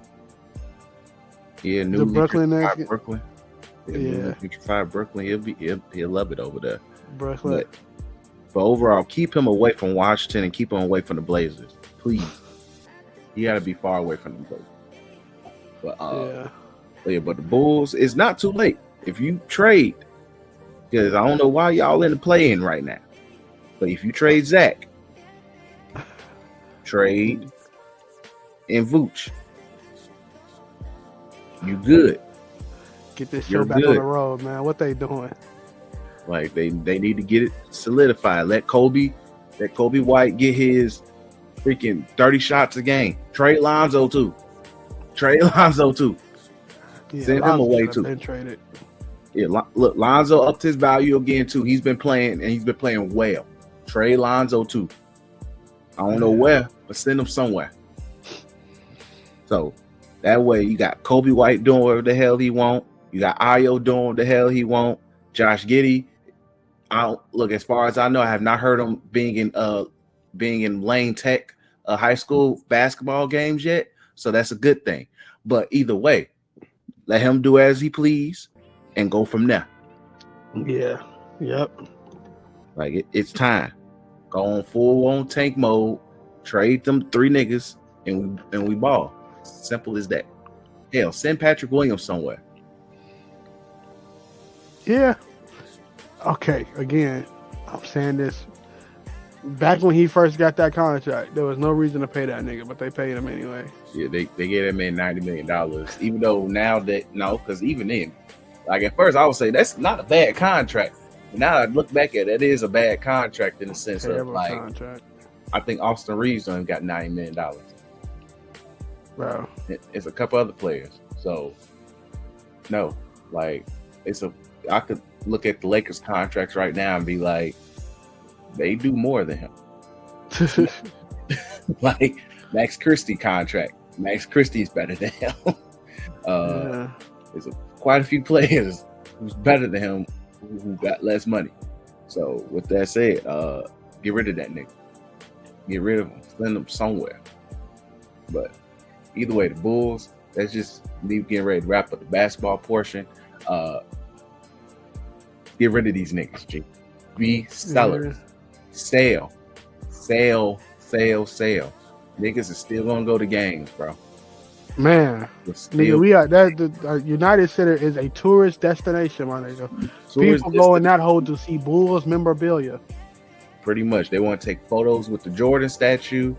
Yeah, Brooklyn. Yeah, Brooklyn. He'll love it over there. Brooklyn. But overall, keep him away from Washington and keep him away from the Blazers, please. You got to be far away from the Blazers. But the Bulls, it's not too late if you trade. Because I don't know why y'all in the play-in right now. But if you trade Zach, trade and Vooch, you good. Get this show back on the road, man. What they doing? Like they need to get it solidified. Let Kobe White get his freaking 30 shots a game. Trade Lonzo too. Yeah, send him away too. Traded. Yeah, look, Lonzo upped his value again too. He's been playing and he's been playing well. Trade Lonzo too. I don't know where, but send him somewhere. So that way you got Kobe White doing whatever the hell he want. You got Ayo doing what the hell he want. Josh Giddey. Look, as far as I know, I have not heard him being in Lane Tech high school basketball games yet. So that's a good thing. But either way, let him do as he please and go from there. Yeah. Yep. Like it's time. Go on full on tank mode. Trade them 3 niggas and we ball. Simple as that. Hell, send Patrick Williams somewhere. Yeah. Okay. Again, I'm saying this. Back when he first got that contract, there was no reason to pay that nigga, but they paid him anyway. Yeah, they gave that man $90 million. Even though now that because even then, like at first I would say that's not a bad contract. But now I look back at it, it is a bad contract in the sense of like contract. I think Austin Reeves done got $90 million. Bro, it's a couple other players. So no, like I could look at the Lakers contracts right now and be like, they do more than him. Like Max Christie contract. Max Christie is better than him. There's quite a few players who's better than him who got less money. So with that said, get rid of that nigga. Get rid of him. Send him somewhere. But either way, the Bulls, that's just me getting ready to wrap up the basketball portion. Get rid of these niggas, G. Be sellers. Sell. Niggas is still gonna go to games, bro. Man, nigga, we are that United Center is a tourist destination, my nigga. People go in that hole to see Bulls memorabilia. Pretty much, they want to take photos with the Jordan statue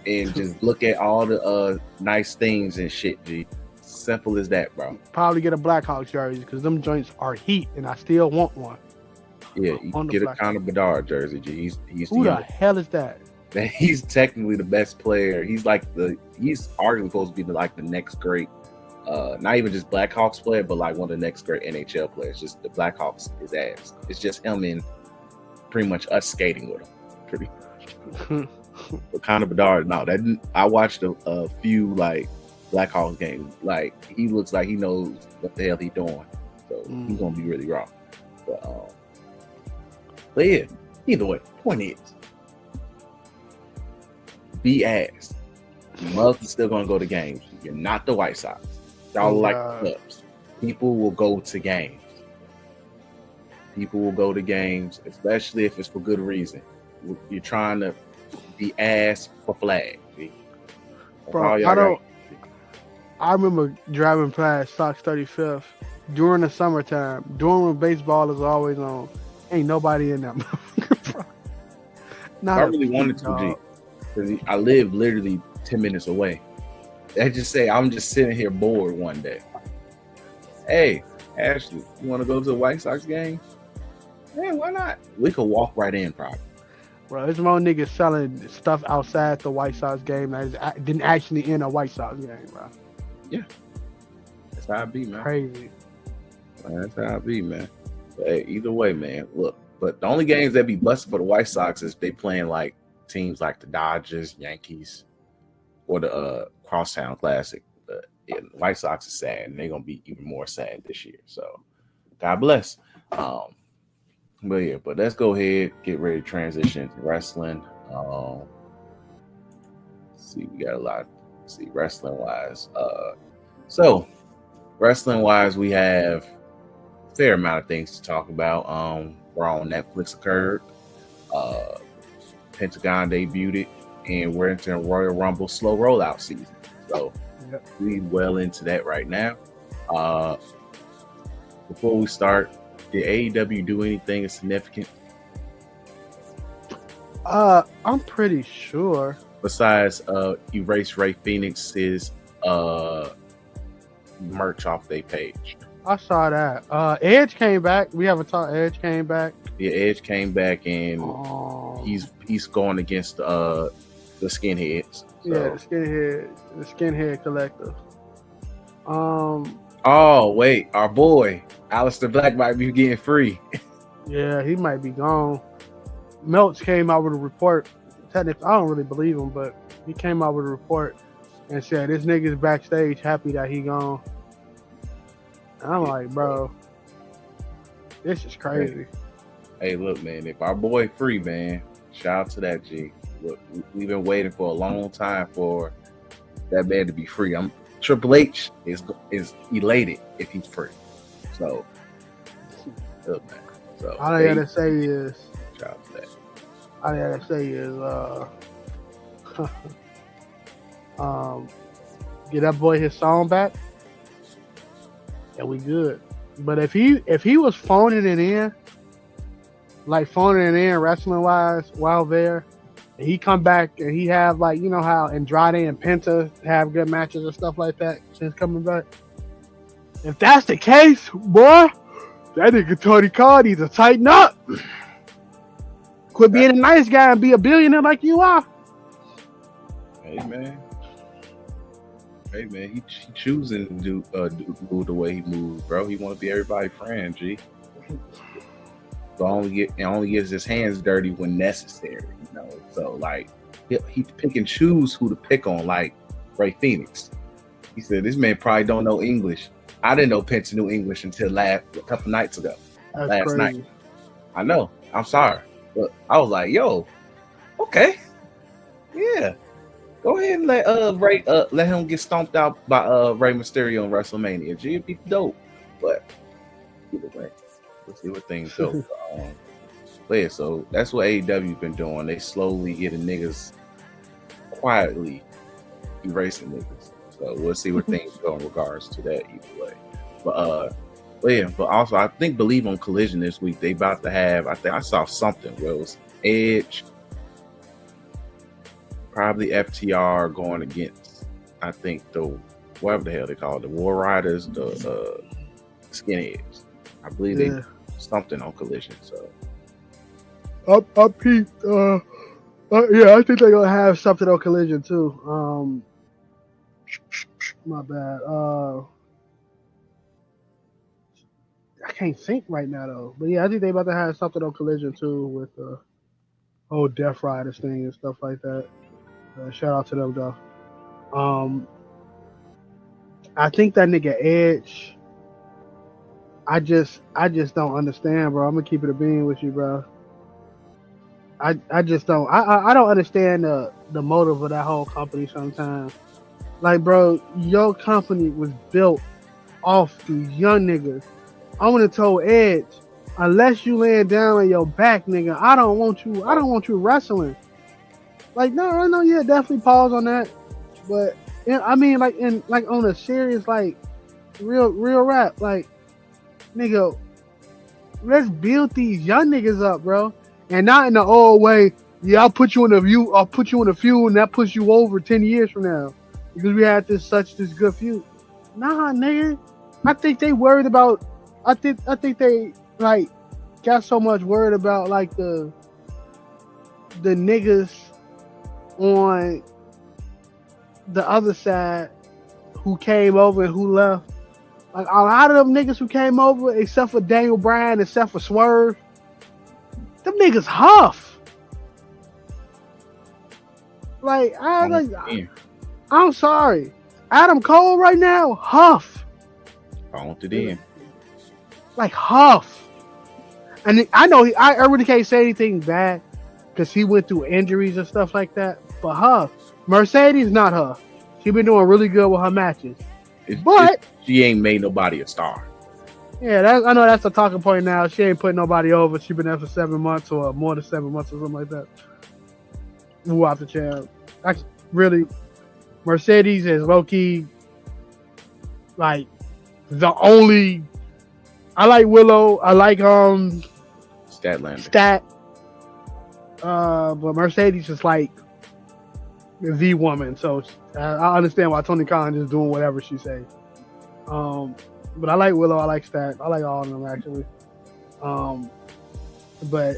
and just look at all the nice things and shit. G, simple as that, bro. Probably get a Blackhawks jersey because them joints are heat, and I still want one. Yeah, you can get a Connor Bedard jersey. G, he's who the hell is that? He's technically the best player. He's arguably supposed to be the next great, not even just Blackhawks player, but like one of the next great NHL players. Just the Blackhawks is ass. It's just him and pretty much us skating with him, pretty much. But Connor Bedard, no, I watched a few like Blackhawks games. Like he looks like he knows what the hell he's doing, so he's gonna be really raw. But yeah, either way, point is. Be asked. Mugs is still gonna go to games. You're not the White Sox. Y'all like the clubs. People will go to games. People will go to games, especially if it's for good reason. You're trying to be asked for flag. Bro, I remember driving past Sox 35th during the summertime, during when baseball is always on. Ain't nobody in that. I really wanted to, G. Because I live literally 10 minutes away. I just say I'm just sitting here bored one day. Hey, Ashley, you want to go to the White Sox game? Yeah, why not? We could walk right in, probably. Bro, there's more niggas selling stuff outside the White Sox game that didn't actually in a White Sox game, bro. Yeah. That's how I be, man. Crazy. That's how I be, man. But hey, either way, man, look. But the only games that be busted for the White Sox is they playing like teams like the Dodgers, Yankees, or the Crosstown Classic. But yeah, the White Sox is sad, and they're gonna be even more sad this year. So, God bless. But let's go ahead, get ready to transition to wrestling. Let's see, we got a lot. Let's see, wrestling wise. So wrestling wise, we have a fair amount of things to talk about. Raw on Netflix occurred. Pentagon debuted it, and we're into Royal Rumble slow rollout season. So we well into that right now. Before we start, did AEW do anything significant? I'm pretty sure. Besides erase Ray Phoenix's merch off their page. I saw that. Edge came back. We haven't talked. Edge came back. Yeah, Edge came back, and he's going against the skinheads. So. Yeah, the skinhead collective. Oh wait, our boy Aleister Black might be getting free. Yeah, he might be gone. Meltz came out with a report. Technically, I don't really believe him, but he came out with a report and said this nigga's backstage happy that he gone. And I'm like, bro, this is crazy. Hey, look, man, if our boy free, man, shout out to that G. Look, we've been waiting for a long time for that man to be free. Triple H is elated if he's free. So, look, man. So all I gotta say is, shout out to that. All I gotta say is, get that boy his song back, and we good. But if he was phoning it in, like phoning it in wrestling wise while there. And he come back and he have like you know how Andrade and Penta have good matches and stuff like that since coming back. If that's the case, boy, that nigga Tony Khan needs to tighten up. Quit being a nice guy and be a billionaire like you are. Hey man, he choosing to do move the way he moves, bro. He want to be everybody's friend, G. So only gets his hands dirty when necessary, you know. So like he pick and choose who to pick on, like Ray Phoenix. He said this man probably don't know English. I didn't know Penta knew English until a couple nights ago. That's last crazy. night. I know. I'm sorry, but I was like, yo, okay, yeah. Go ahead and let Ray let him get stomped out by Rey Mysterio in WrestleMania. G, it'd be dope. But either way, we'll see what things go. But yeah, so that's what AEW's been doing. They slowly getting niggas quietly erasing niggas. So we'll see where things go in regards to that either way. But yeah, but also I think Believe on Collision this week they about to have. I think I saw something where it was Edge. Probably FTR going against, I think, the whatever the hell they call it, the War Riders, the Skinheads. I believe they something on Collision. So Up Pete. Yeah, I think they're gonna have something on Collision too. My bad. I can't think right now though. But yeah, I think they about to have something on Collision too with the whole Death Riders thing and stuff like that. Shout out to them though. I think that nigga Edge. I just don't understand, bro. I'm gonna keep it a bean with you, bro. I just don't. I don't understand the motive of that whole company sometimes. Like, bro, your company was built off these young niggas. I would have told Edge, unless you laying down on your back, nigga, I don't want you wrestling. Like, no, yeah, definitely pause on that. But I mean, like on a serious, like real rap, like, nigga, let's build these young niggas up, bro, and not in the old way. Yeah, I'll put you in a feud, and that puts you over 10 years from now because we had this good feud. Nah, nigga, I think they worried about. I think they like got so much worried about like the niggas on the other side who came over and who left. Like a lot of them niggas who came over, except for Daniel Bryan, except for Swerve, them niggas huff. Like I'm sorry, Adam Cole right now huff. Count it in. Like huff. And I know I really can't say anything bad because he went through injuries and stuff like that. But huff. Mercedes not huff. She been doing really good with her matches. She ain't made nobody a star. Yeah, I know that's the talking point now. She ain't putting nobody over. She been there for 7 months or more than 7 months or something like that. Who out the champ? Really, Mercedes is low key like the only. I like Willow. I like Stat. But Mercedes is like the woman, so I understand why Tony Khan is doing whatever she says. But I like Willow. I like Stat. I like all of them actually. But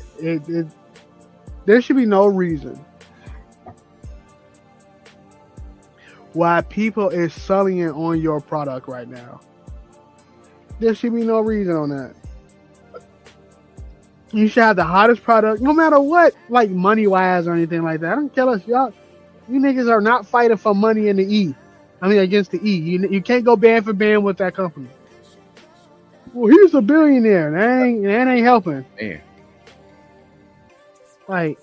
there should be no reason why people is selling it on your product right now. There should be no reason on that. You should have the hottest product, no matter what, like money wise or anything like that. I don't care if y'all, you niggas are not fighting for money in the E. I mean, against the E. You can't go band for band with that company. Well, he's a billionaire. That ain't helping. Man. Like,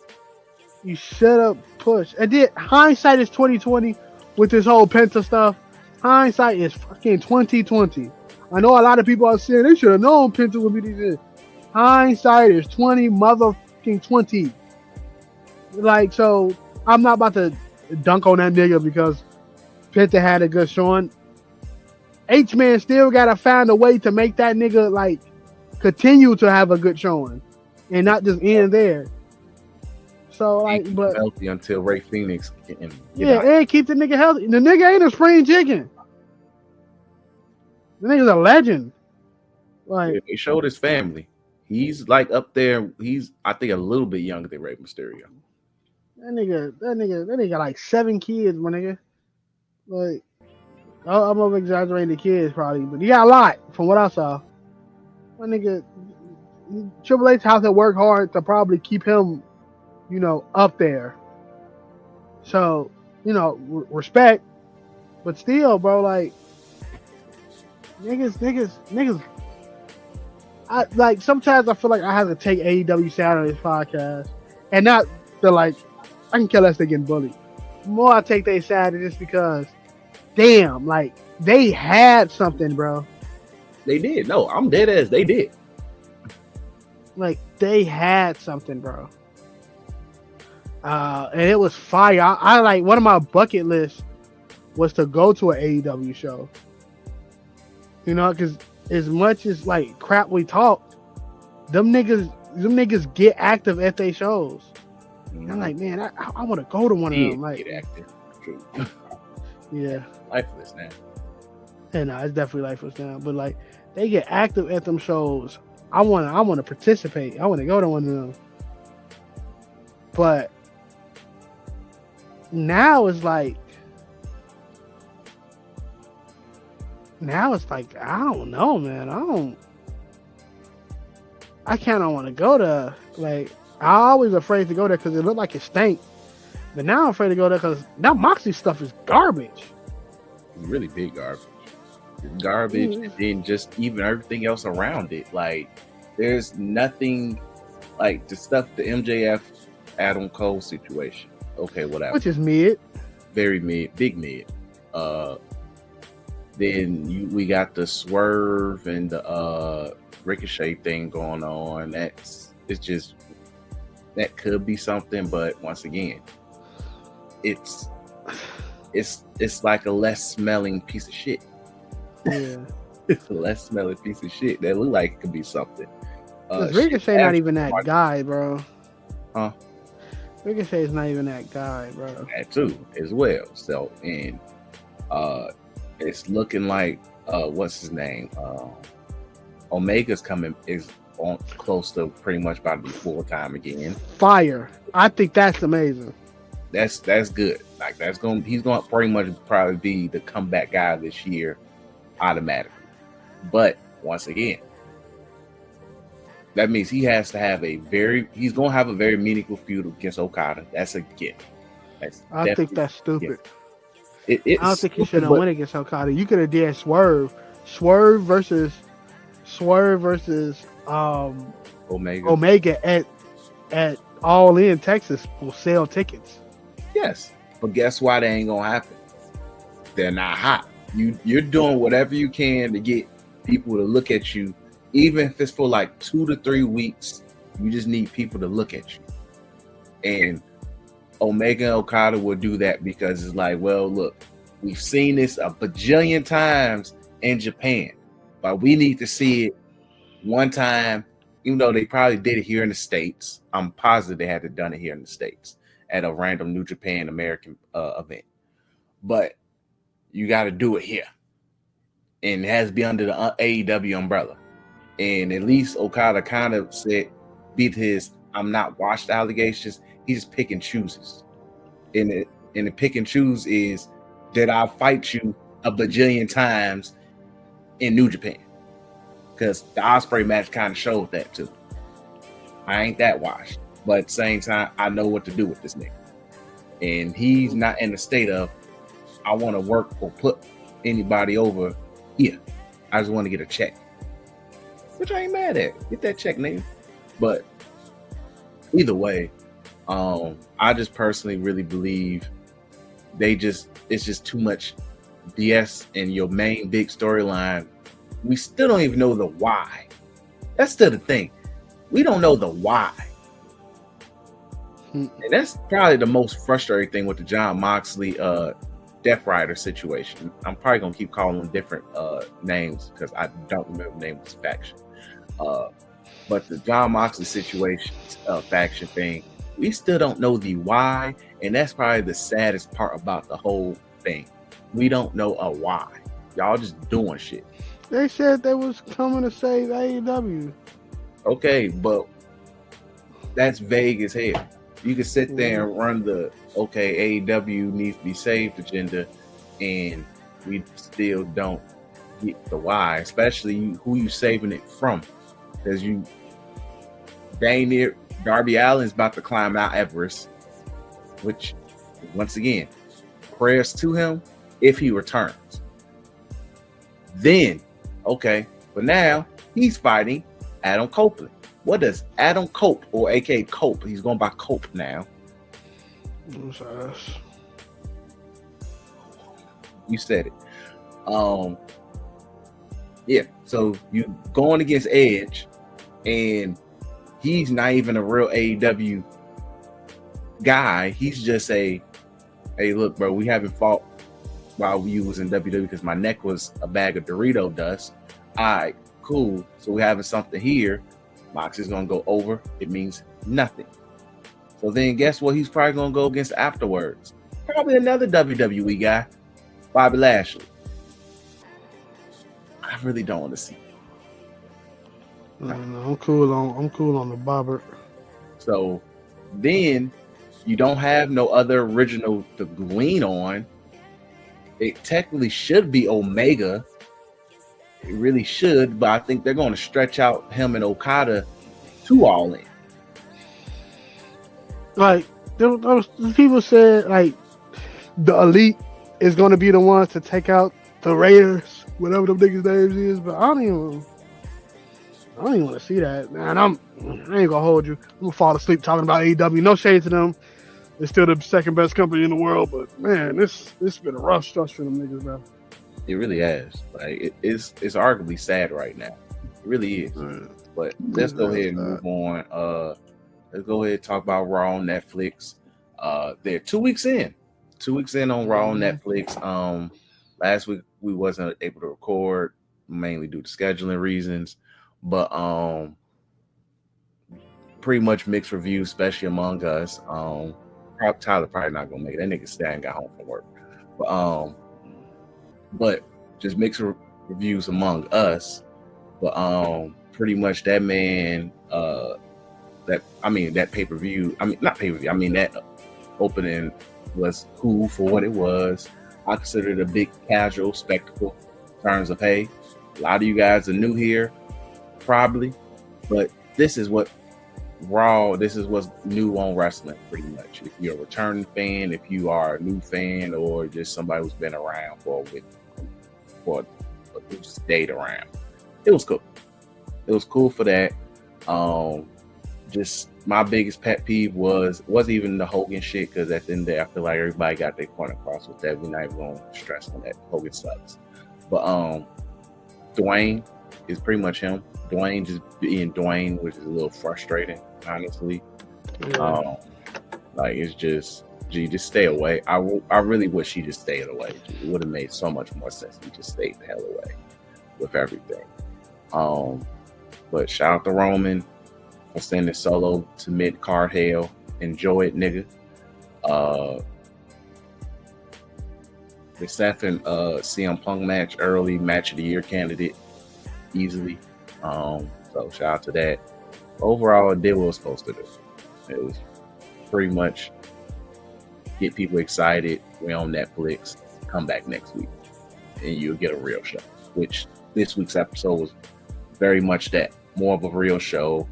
you should have pushed. And then hindsight is 2020 with this whole Penta stuff. Hindsight is fucking 2020. I know a lot of people are saying they should have known Penta would be this. Hindsight is 20. Like, so I'm not about to dunk on that nigga because Penta had a good showing. H-Man still gotta find a way to make that nigga like continue to have a good showing. and not just end there. So like, Keep him but healthy until Ray Phoenix can get yeah, out. and keep the nigga healthy. The nigga ain't a spring chicken. The nigga's a legend. Like He showed his family. He's like up there. He's I think a little bit younger than Rey Mysterio. that nigga got like 7 kids, my nigga. Like I'm over exaggerating the kids probably, but he got a lot from what I saw. My nigga, Triple H has to work hard to probably keep him, up there. So, respect, but still, bro, like niggas. I like sometimes I feel like I have to take AEW side on this podcast, and not the like I can care less they getting bullied. The more I take their side, it's just because, damn, like they had something, bro. They did. No, I'm dead ass. They did. Like they had something, bro. And it was fire. I like one of my bucket lists was to go to an AEW show. Because as much as like crap we talked, them niggas get active at their shows. Mm-hmm. I'm like, man, I want to go to one of them. Like, get active. True. Yeah. Lifeless now. Yeah, no, it's definitely lifeless now. But like, they get active at them shows. I want to participate. I want to go to one of them. But now it's like, I don't know, man. I kind of want to go to, like, I always afraid to go there because it looked like it stank. But now I'm afraid to go there because that Moxley stuff is garbage. Really big garbage. Garbage, and then just even everything else around it. Like, there's nothing like the stuff, the MJF Adam Cole situation. Okay, whatever. Which is mid. Very mid, big mid. Then we got the Swerve and the Ricochet thing going on. That could be something, but once again, it's like a less smelling piece of shit. Yeah. It's a less smelling piece of shit that look like it could be something. Ricochet not even that guy, bro. Huh? Ricochet is not even that guy, bro. That too, as well. So, and it's looking like what's his name? Omega's is on close to pretty much about to be full time again. Fire! I think that's amazing. That's good. Like he's gonna pretty much probably be the comeback guy this year, automatically. But once again, that means he's gonna have a very meaningful feud against Okada. That's a gift. I think that's stupid. I don't think you should have went against Okada. You could have did Swerve versus Omega at All In Texas will sell tickets. Yes, but guess why they ain't gonna happen? They're not hot. You're doing whatever you can to get people to look at you, even if it's for like 2 to 3 weeks. You just need people to look at you, and Omega and Okada will do that because it's like, well, look, we've seen this a bajillion times in Japan, but we need to see it one time, even though they probably did it here in the States. I'm positive they had to done it here in the States at a random New Japan American event. But you got to do it here. And it has to be under the AEW umbrella. And at least Okada kind of beat his I'm not washed allegations. He just pick and chooses. And the pick and choose is that I'll fight you a bajillion times in New Japan. Because the Ospreay match kind of showed that too. I ain't that washed. But at the same time, I know what to do with this nigga. And he's not in the state of, I want to work or put anybody over here. I just want to get a check. Which I ain't mad at. Get that check, nigga. But either way, I just personally really believe it's just too much BS in your main big storyline. We still don't even know the why. That's still the thing. We don't know the why. And that's probably the most frustrating thing with the Jon Moxley Death Rider situation. I'm probably gonna keep calling them different names because I don't remember the name of this faction. But the John Moxley situation, faction thing, we still don't know the why, and that's probably the saddest part about the whole thing. We don't know a why. Y'all just doing shit. They said they was coming to save AEW. Okay, but that's vague as hell. You can sit there and run the AEW needs to be saved agenda, and we still don't get the why, especially who you saving it from. Because you dang near Darby Allin's about to climb Mount Everest, which once again, prayers to him if he returns. Then, but now he's fighting Adam Copeland. What does Adam Cope, or aka Cope, he's going by Cope now. You said it. Yeah, so you going against Edge, and he's not even a real AEW guy. He's just hey, look, bro, we haven't fought while we was in WWE because my neck was a bag of Dorito dust. All right, cool. So we having something here. Moxley's gonna go over. It means nothing. So then guess what he's probably gonna go against afterwards? Probably another WWE guy, Bobby Lashley. I really don't want to see it. I'm cool on the Bobber. So then you don't have no other original to lean on. It technically should be Omega. It really should, but I think they're going to stretch out him and Okada to All In. Like those people said, like the Elite is going to be the ones to take out the Raiders, whatever them niggas' names is. But I don't even want to see that, man. I ain't gonna hold you. I'm gonna fall asleep talking about AEW. No shade to them. They're still the second best company in the world, but man, this been a rough stretch for them niggas, man. It really has. Like it's arguably sad right now. It really is. But let's go ahead and move on. Let's go ahead and talk about Raw on Netflix. They're 2 weeks in. 2 weeks in on Raw on Netflix. Last week we wasn't able to record, mainly due to scheduling reasons. But pretty much mixed reviews, especially among us. Tyler probably not gonna make it. That nigga Stan got home from work. But just mixed reviews among us. But pretty much that man, that pay-per-view, not pay-per-view, that opening was cool for what it was. I consider it a big casual spectacle in terms of, hey, a lot of you guys are new here, probably, but this is what Raw, this is what's new on wrestling, pretty much. If you're a returning fan, if you are a new fan, or just somebody who's been around for who stayed around, it was cool. It was cool for that. Just my biggest pet peeve wasn't even the Hogan shit, because at the end of the day, I feel like everybody got their point across with that. We're not even going to stress on that. Hogan sucks. But Dwayne is pretty much him. Dwayne just being Dwayne, which is a little frustrating, honestly. Yeah. Like, it's just, gee, just stay away. I really wish he just stayed away. It would have made so much more sense if he just stayed the hell away with everything. But shout out to Roman for sending Solo to mid-card hell. Enjoy it, nigga. The Seth and CM Punk match, early match of the year candidate, easily. So shout out to that. Overall, it did what it was supposed to do. It was pretty much get people excited. We're on Netflix. Come back next week, and you'll get a real show. Which this week's episode was very much that, more of a real show.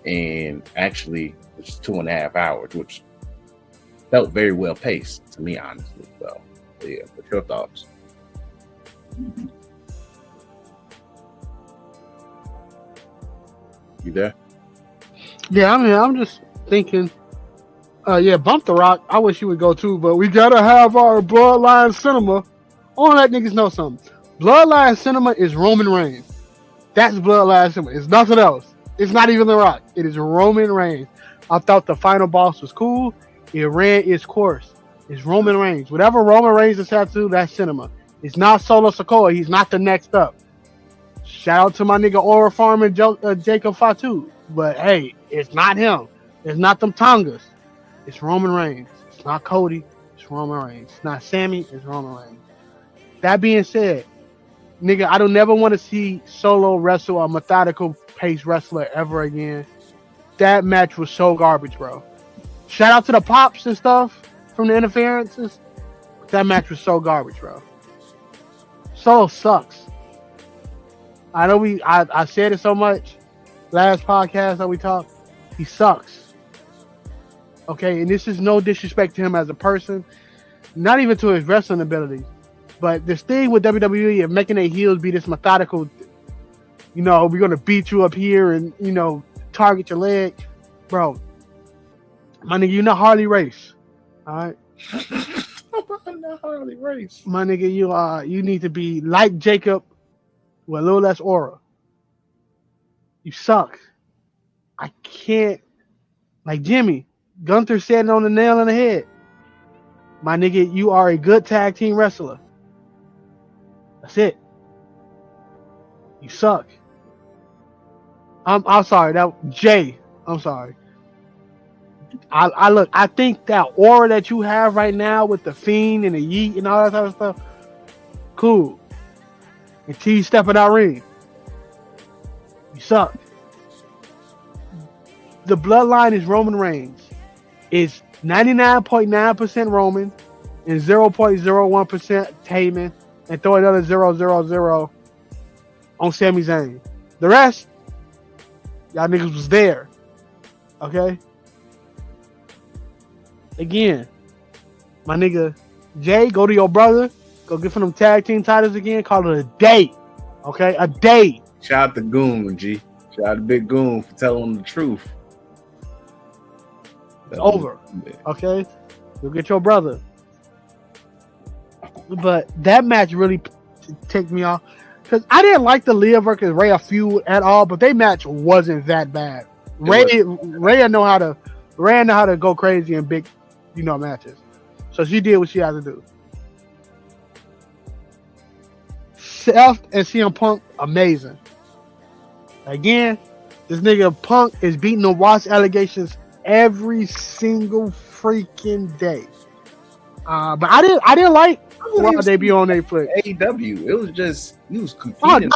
And actually, it's 2.5 hours, which felt very well paced to me, honestly. So, yeah. What's your thoughts? You there? Yeah, I'm just thinking. Bump the Rock. I wish you would go too, but we gotta have our Bloodline Cinema. I want to let niggas know something. Bloodline Cinema is Roman Reigns. That's Bloodline Cinema. It's nothing else. It's not even The Rock. It is Roman Reigns. I thought the final boss was cool. It ran its course. It's Roman Reigns. Whatever Roman Reigns has had to do, that's cinema. It's not Solo Sikoa. He's not the next up. Shout out to my nigga Aura Farm and Jacob Fatu. But hey, it's not him. It's not them Tongas. It's Roman Reigns. It's not Cody. It's Roman Reigns. It's not Sammy. It's Roman Reigns. That being said, nigga, I don't never want to see Solo wrestle a methodical pace wrestler ever again. That match was so garbage, bro. Shout out to the pops and stuff from the interferences. That match was so garbage, bro. Solo sucks. I know I said it so much last podcast that we talked. He sucks. Okay, and this is no disrespect to him as a person, not even to his wrestling abilities. But this thing with WWE of making their heels be this methodical, you know, we're gonna beat you up here and, you know, target your leg, bro. My nigga, you not Harley Race, all right? I'm not Harley Race. My nigga, you need to be like Jacob with a little less aura. You suck. I can't. Like Jimmy, Gunther said it on the nail on the head. My nigga, you are a good tag team wrestler. That's it. You suck. I'm sorry. That Jay. I'm sorry. I look. I think that aura that you have right now with the Fiend and the Yeet and all that type of stuff, cool. Until you step in that ring, you suck. The Bloodline is Roman Reigns. It's 99.9% Roman and 0.01% Heyman, and throw another 0.00 on Sami Zayn. The rest, y'all niggas was there. Okay? Again, my nigga Jay, go to your brother. Go get for them tag team titles again. Call it a day. Okay? A day. Shout out to Goon, G. Shout out to Big Goon for telling him the truth. It's over. Okay? Go get your brother. But that match really ticked me off. Because I didn't like the Leah versus Rhea feud at all, but their match wasn't that bad. Rhea know how to go crazy in big, you know, matches. So she did what she had to do. Seth and CM Punk, amazing. Again, this nigga Punk is beating the Watts allegations every single freaking day. But I didn't like Raw debut on their foot. AEW. It was just he was competing.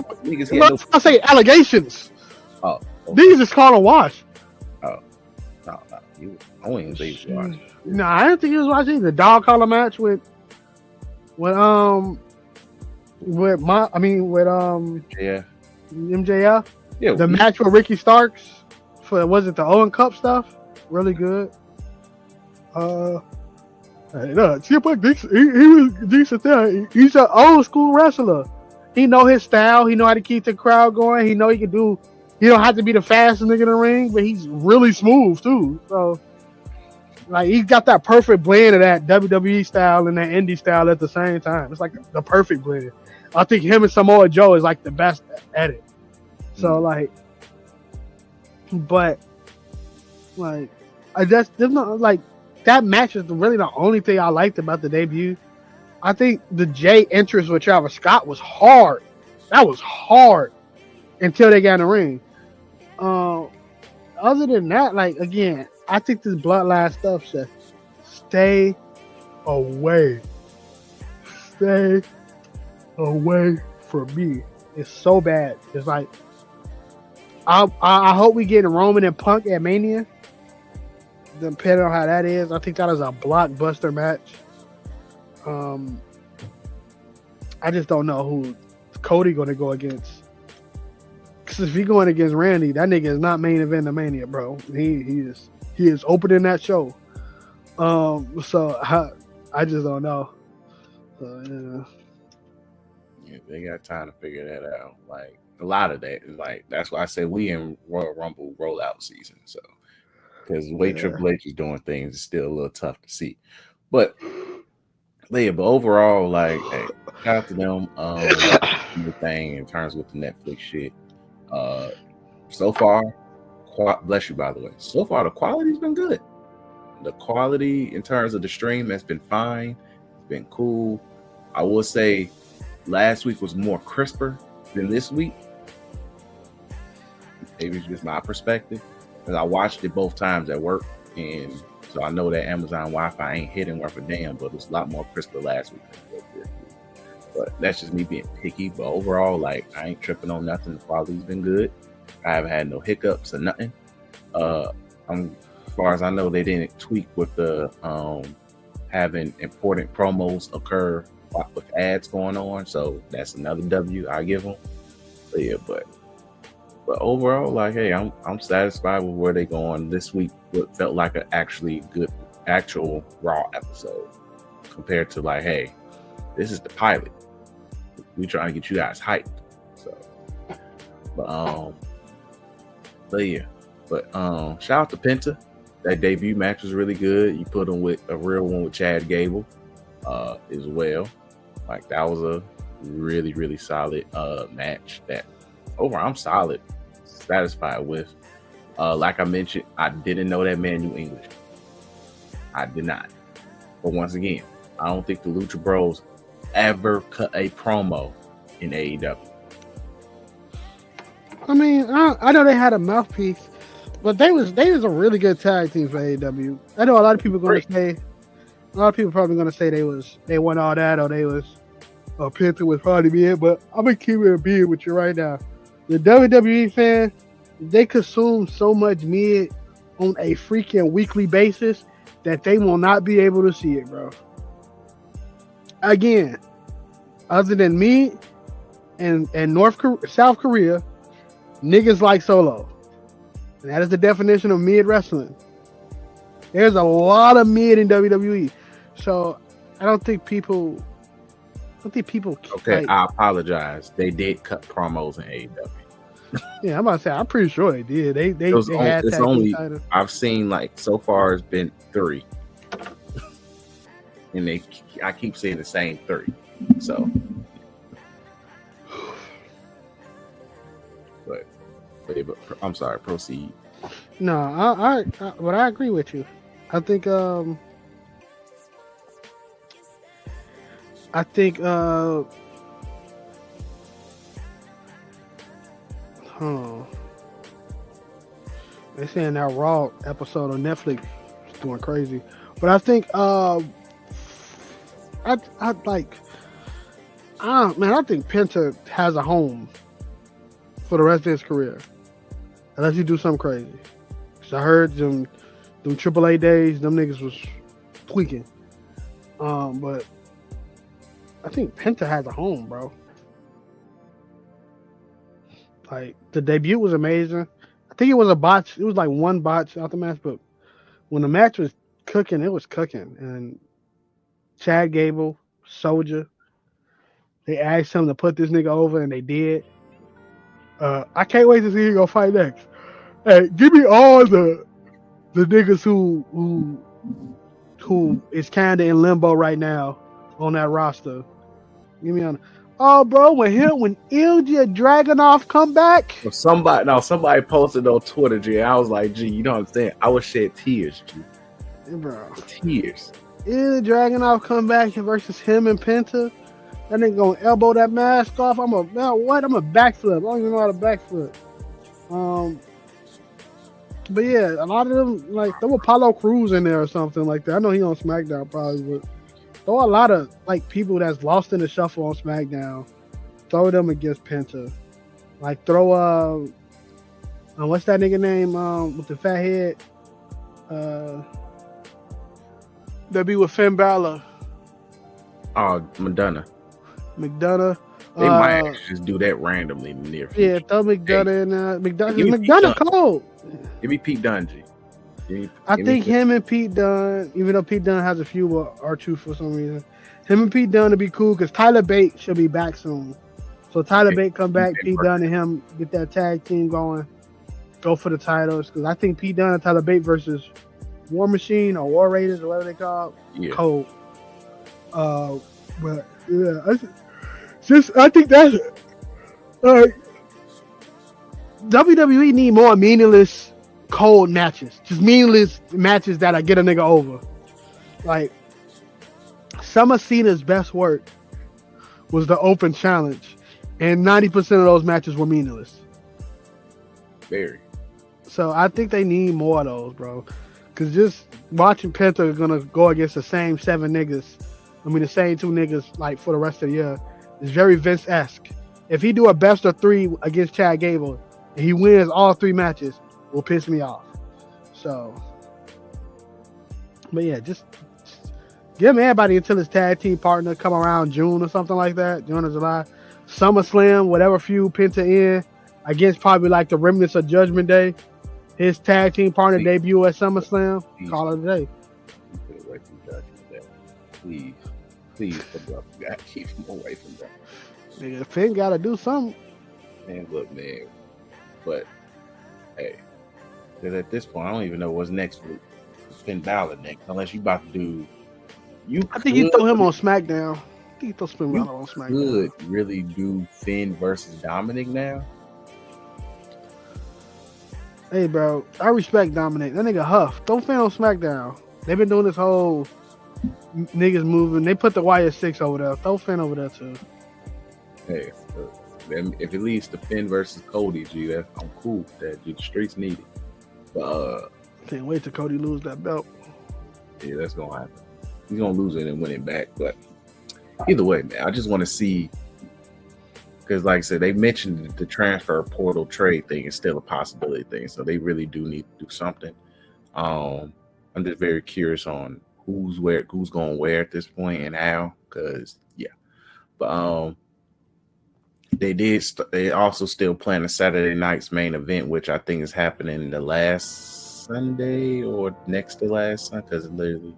I say allegations. Oh, okay. These is called a wash. No. I wouldn't even say watch. No, I didn't think he was watching the dog collar match with MJF. Yeah, the match with Ricky Starks for was it the Owen Cup stuff? Really good. CM Punk, he was decent there. He's an old school wrestler. He know his style. He know how to keep the crowd going. He know he can do. He don't have to be the fastest nigga in the ring, but he's really smooth too. So, like, he's got that perfect blend of that WWE style and that indie style at the same time. It's like the perfect blend. I think him and Samoa Joe is like the best at it. So like, but like, there's not like that match is really the only thing I liked about the debut. I think the Jay entrance with Travis Scott was hard. That was hard until they got in the ring. Other than that, like, again, I think this Bloodline stuff should stay away. Stay away from me. It's so bad. It's like, I hope we get Roman and Punk at Mania. Depending on how that is, I think that is a blockbuster match. I just don't know who Cody going to go against. Because if he going against Randy, that nigga is not main event of Mania, bro. He is opening that show. So I just don't know. Yeah, they got time to figure that out. Like, a lot of that is like, that's why I say we in Royal Rumble rollout season. So, because the way Triple H is doing things is still a little tough to see. But overall, like, hey, shout out to them. The thing in terms with the Netflix shit. So far, bless you, by the way. So far, the quality's been good. The quality in terms of the stream has been fine. It's been cool. I will say last week was more crisper than this week. Maybe it's just my perspective, because I watched it both times at work, and so I know that Amazon Wi-Fi ain't hitting worth a damn, but it's a lot more crisper last week. But that's just me being picky. But overall, like, I ain't tripping on nothing. The quality's been good. I haven't had no hiccups or nothing. As far as I know, they didn't tweak with the having important promos occur with ads going on. So that's another W I give them. But yeah, but overall, like, hey, I'm satisfied with where they going this week. What felt like an actually good actual Raw episode compared to, like, hey, this is the pilot. We trying to get you guys hyped. So, but yeah, but shout out to Penta. That debut match was really good. You put him with a real one with Chad Gable as well. Like, that was a really, really solid match that overall I'm satisfied with. Like I mentioned, I didn't know that man knew English. I did not. But once again, I don't think the Lucha Bros ever cut a promo in AEW. I mean, I know they had a mouthpiece, but they was a really good tag team for AEW. I know a lot of people probably going to say they won all that, or they was Penta was probably be it. But I'm gonna keep it a beard with you right now. The WWE fan, they consume so much mid on a freaking weekly basis that they will not be able to see it, bro. Again, other than me and South Korea, niggas like Solo. And that is the definition of mid wrestling. There's a lot of mid in WWE. So I don't think people Okay, I apologize. They did cut promos in AEW. Yeah, I'm about to say, I'm pretty sure they did. They had it's only I've seen, like, so far it's been 3. And I keep saying the same 3. So, but I'm sorry. Proceed. No, I agree with you. I think they're saying that Raw episode on Netflix is doing crazy, but I think I think Penta has a home for the rest of his career, unless you do something crazy. Cause I heard them AAA days, them niggas was tweaking. But I think Penta has a home, bro. Like, the debut was amazing. I think it was a botch. It was like one botch out the match, but when the match was cooking, it was cooking. And Chad Gable, Soldier, they asked him to put this nigga over, and they did. I can't wait to see who go fight next. Hey, give me all the niggas who is kind of in limbo right now on that roster. Give me on. Oh, bro, when Ilja Dragunov come back. Somebody posted on Twitter, G. I was like, G, you don't understand. I would shed tears, G. Bro. Tears. Ilja Dragunov come back versus him and Penta. That nigga gonna elbow that mask off. I'm a backflip. I don't even know how to backflip. But yeah, a lot of them, like, there were Apollo Crews in there or something like that. I know he on SmackDown probably, but throw a lot of, like, people that's lost in the shuffle on SmackDown. Throw them against Penta. Like, throw what's that nigga name with the fat head? That be with Finn Balor. Oh, McDonough. They might actually just do that randomly in the near future. Yeah, throw McDonough in McDonough cold. Give me Pete Dunne, G. I think him and Pete Dunne, even though Pete Dunne has a few with R2 for some reason, him and Pete Dunne would be cool because Tyler Bate should be back soon. So Tyler Bate come back, Pete Dunne and him get that tag team going, go for the titles. Because I think Pete Dunne and Tyler Bate versus War Machine or War Raiders or whatever they call it, cold. But yeah, I think that's WWE need more meaningless cold matches, just meaningless matches that get a nigga over. Like, some of Cena's best work was the open challenge, and 90% of those matches were meaningless. Very. So I think they need more of those, bro. Cause just watching Penta gonna go against the same seven niggas, the same two niggas like for the rest of the year, is very Vince-esque. If he do a best of 3 against Chad Gable and he wins all 3 matches, will piss me off. So, but yeah, just give everybody until his tag team partner come around June or something like that, June or July. SummerSlam, whatever feud Penta in, against probably like the remnants of Judgment Day. His tag team partner debut at SummerSlam. Call it a day. Get away from Judgment Day. Please, bro. You gotta keep him away from that. Nigga, Finn gotta do something. Man, look, man. But hey, because at this point, I don't even know what's next for Finn Balor next, unless you about to do. I think you throw him on SmackDown. I think you throw Finn Balor on SmackDown. You could really do Finn versus Dominic now. Hey, bro, I respect Dominic. That nigga Huff. Throw Finn on SmackDown. They've been doing this whole niggas moving. They put the Wire 6 over there. Throw Finn over there too. Hey, if it leads to Finn versus Cody, G, I'm cool with that. G, the streets need it. But can't wait till Cody lose that belt. Yeah, that's gonna happen. He's gonna lose it and win it back. But either way, man, I just want to see. Because, like I said, they mentioned the transfer portal trade thing is still a possibility thing, so they really do need to do something. I'm just very curious on who's going where at this point and how. Because but they also still plan a Saturday night's main event, which I think is happening the last Sunday or next to last Sunday. Because literally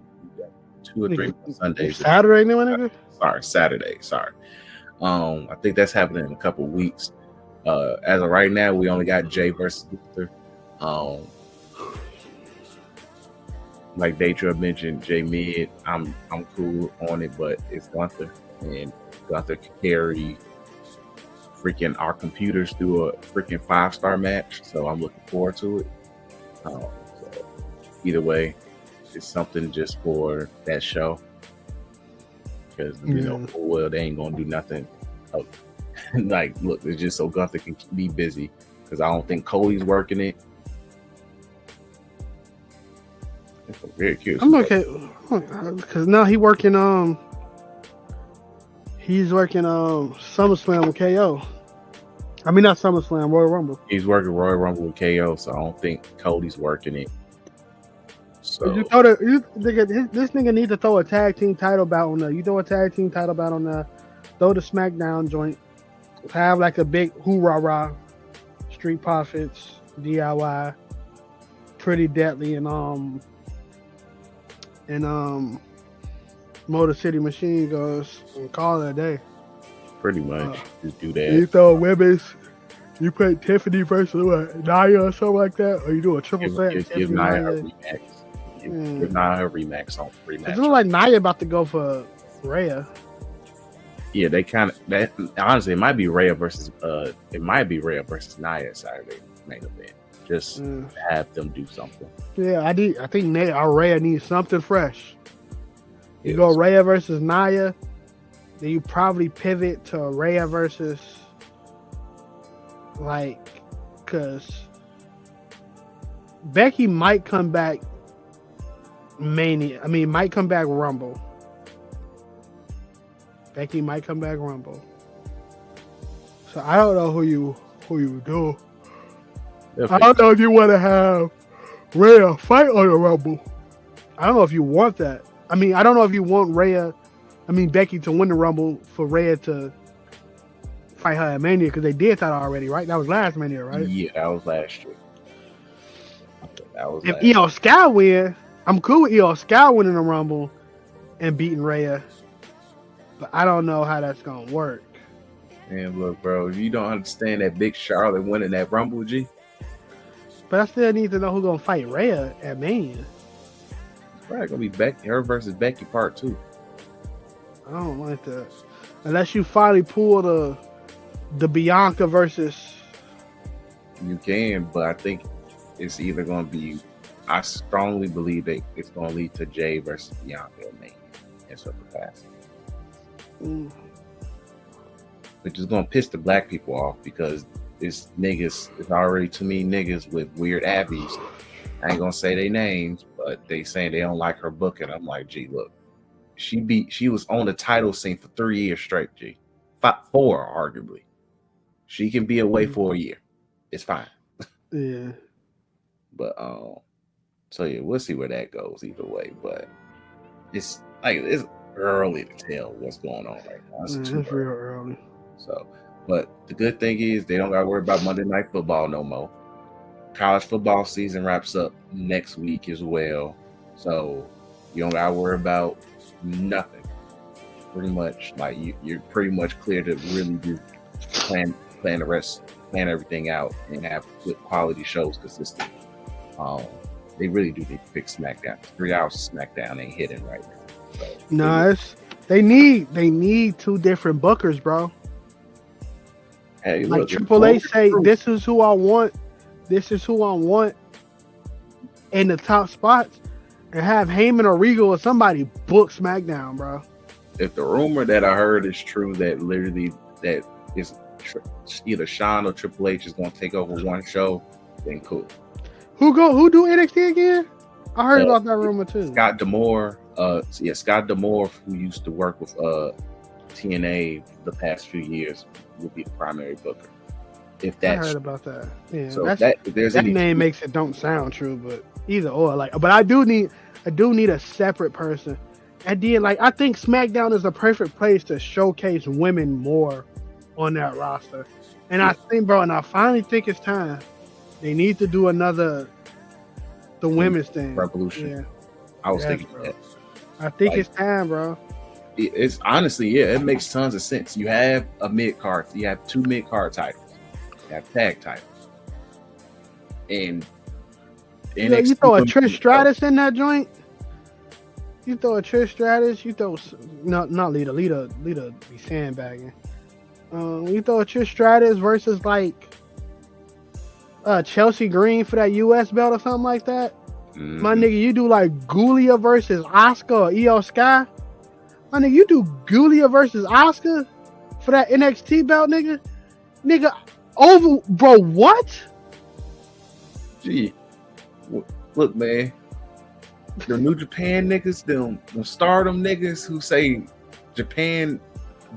2 or 3 Sundays. Saturday, nigga. Saturday. Sorry. I think that's happening in a couple of weeks. As of right now, we only got Jay versus Luther. Like Daytra mentioned, Jay Mid, I'm cool on it, but it's Gunther, and Gunther can carry freaking our computers through a freaking 5-star match. So I'm looking forward to it. So either way, it's something just for that show. Because well, they ain't gonna do nothing. Like, look, it's just so Gunther can be busy. Because I don't think Cody's working it. I'm very curious. I'm okay. Because now he's working SummerSlam with KO. I mean, not SummerSlam, Royal Rumble. He's working Royal Rumble with KO, so I don't think Cody's working it. So this nigga need to throw a tag team title bout on there. You throw a tag team title bout on there, throw the SmackDown joint, have like a big hoorah, Street Profits, DIY, Pretty Deadly, and Motor City Machine Guns, and call it a day. Pretty much, just do that. You throw women's. You put Tiffany versus Nia or something like that, or you do a triple threat. Give Nia a rematch. Give Nia a rematch on rematch. It looks like Nia about to go for Rhea. Yeah, they kind of that. Honestly, it might be Rhea versus Nia Saturday main event. Just have them do something. Yeah, I think Rhea needs something fresh. You go Rhea versus Nia, then you probably pivot to Rhea versus because Becky might come back might come back Rumble. Becky might come back Rumble. So I don't know who you do. I don't know if you want to have Rhea fight on the Rumble. I don't know if you want that. I don't know if you want Becky to win the Rumble for Rhea to fight her at Mania, because they did that already, right? That was last Mania, right? Yeah, that was last year. If Io Sky win, I'm cool with Io Sky winning the Rumble and beating Rhea, but I don't know how that's gonna work. Man, look, bro, if you don't understand that Big Charlotte winning that Rumble, G. But I still need to know who's gonna fight Rhea at Mania. It's probably gonna be her versus Becky Part 2. I don't like that. Unless you finally pull the Bianca versus. You can, but I think it's either going to be. I strongly believe that it's going to lead to Jay versus Bianca and Mania in some capacity, which is going to piss the black people off, because it's niggas. It's already too many niggas with weird abbeys. I ain't gonna say their names, but they saying they don't like her booking. I'm like, gee, look, she was on the title scene for 3 years straight. G, 4 arguably. She can be away for a year. It's fine. Yeah. But so yeah, we'll see where that goes either way. But it's early to tell what's going on right now. It's real early. So, but the good thing is they don't got to worry about Monday Night Football no more. College football season wraps up next week as well, so you don't got to worry about nothing. Pretty much, like you're pretty much clear to really do plan everything out and have good quality shows consistently. They really do need to fix SmackDown. 3 hours of SmackDown ain't hitting right now. So, no, they need 2 different bookers, bro. Hey, like look, Triple H say, this is who I want. This is who I want in the top spots, and have Heyman or Regal or somebody book SmackDown, bro. If the rumor that I heard is true, that literally that is either Sean or Triple H is going to take over one show, then cool. Who do NXT again? I heard about that rumor too. Scott D'Amore, Scott D'Amore, who used to work with TNA the past few years, would be the primary booker. If that's, I heard about that. Yeah, so that name makes it don't sound true, but either or, but I do need a separate person. And then, I think SmackDown is the perfect place to showcase women more on that roster. And I think, bro, and I finally think it's time. They need to do the women's thing. Revolution. Yeah. I was thinking that. I think it's time, bro. It's honestly, it makes tons of sense. You have a mid-card. You have 2 mid-card titles. You have tag titles. And you throw a Trish Stratus in that joint? You throw a Trish Stratus, you throw not Lita be sandbagging. You throw a Trish Stratus versus Chelsea Green for that US belt or something like that. Mm-hmm. My nigga, you do Gulia versus Asuka or Io Sky. My nigga, you do Gulia versus Asuka for that NXT belt, nigga. Nigga, over, bro, what? Gee, look, man. The New Japan niggas, them Stardom niggas who say Japan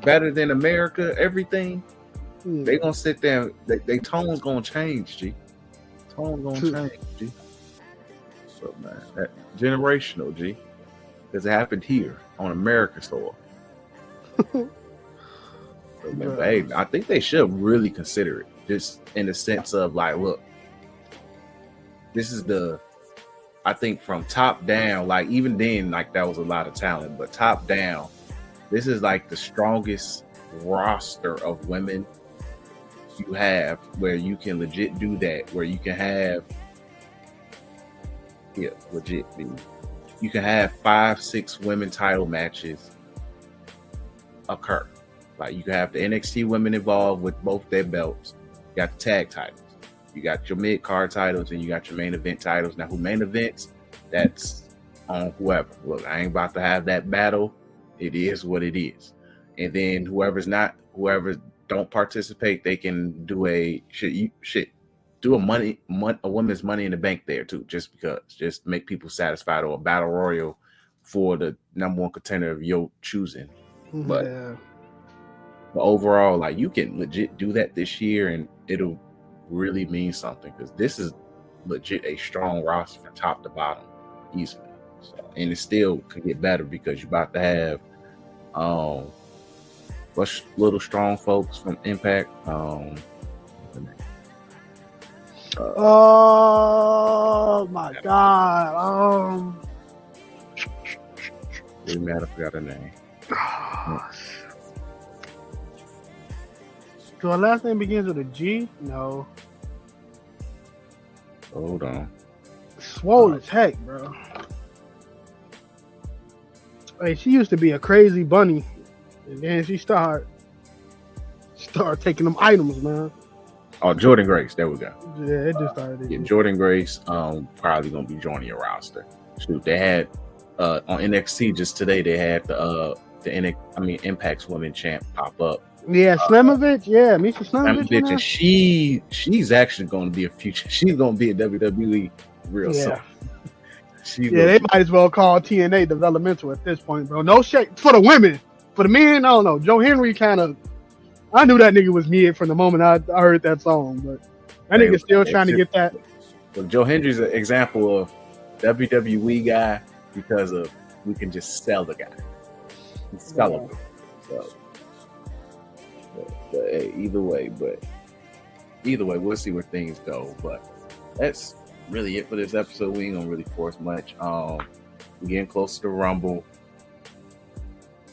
better than America, everything, they gonna sit there. They tone's gonna change, G. Tone's gonna change, G. So man, that generational, G, because it happened here on American soil. So, man, hey, I think they should really consider it, just in the sense of look, this is I think from top down, even then, that was a lot of talent, but top down, this is the strongest roster of women you have, where you can legit do that, where you can have, legit, you can have 5-6 women title matches occur. You can have the NXT women involved with both their belts. You got the tag titles. You got your mid-card titles, and you got your main event titles. Now, who main events, that's on whoever. Look, I ain't about to have that battle. It is what it is. And then whoever don't participate, they can do a women's Money in the Bank there too, just because, just make people satisfied, or a battle royal for the number 1 contender of your choosing. But overall, you can legit do that this year, and it'll really mean something, because this is legit a strong roster from top to bottom easily. So, and it still could get better, because you're about to have little strong folks from Impact. Oh my God! Really mad I forgot her name. So her last name begins with a G? No. Hold on. Swole as heck, bro. Hey, she used to be a crazy bunny, and then she started taking them items, man. Oh, Jordan Grace. There we go. Yeah, it just started. Yeah, Jordan Grace, probably gonna be joining your roster. Shoot, they had on NXT just today. They had the Impact's Women Champ pop up Yeah, Slimovich. Yeah, Misha I'm a Slimovich. bitch, and she's actually going to be a future. She's going to be a WWE real soon. Yeah. She's Yeah, they might as well call TNA developmental at this point, bro. No shit for the women. For the men, I don't know. Joe Henry kind of. I knew that nigga was mid from the moment I heard that song, but that nigga still trying to get that. So Joe Henry's an example of WWE guy because of we can just sell the guy. He's sellable. So, but hey, either way, we'll see where things go. But that's really it for this episode. We ain't gonna really force much. We're getting closer to Rumble.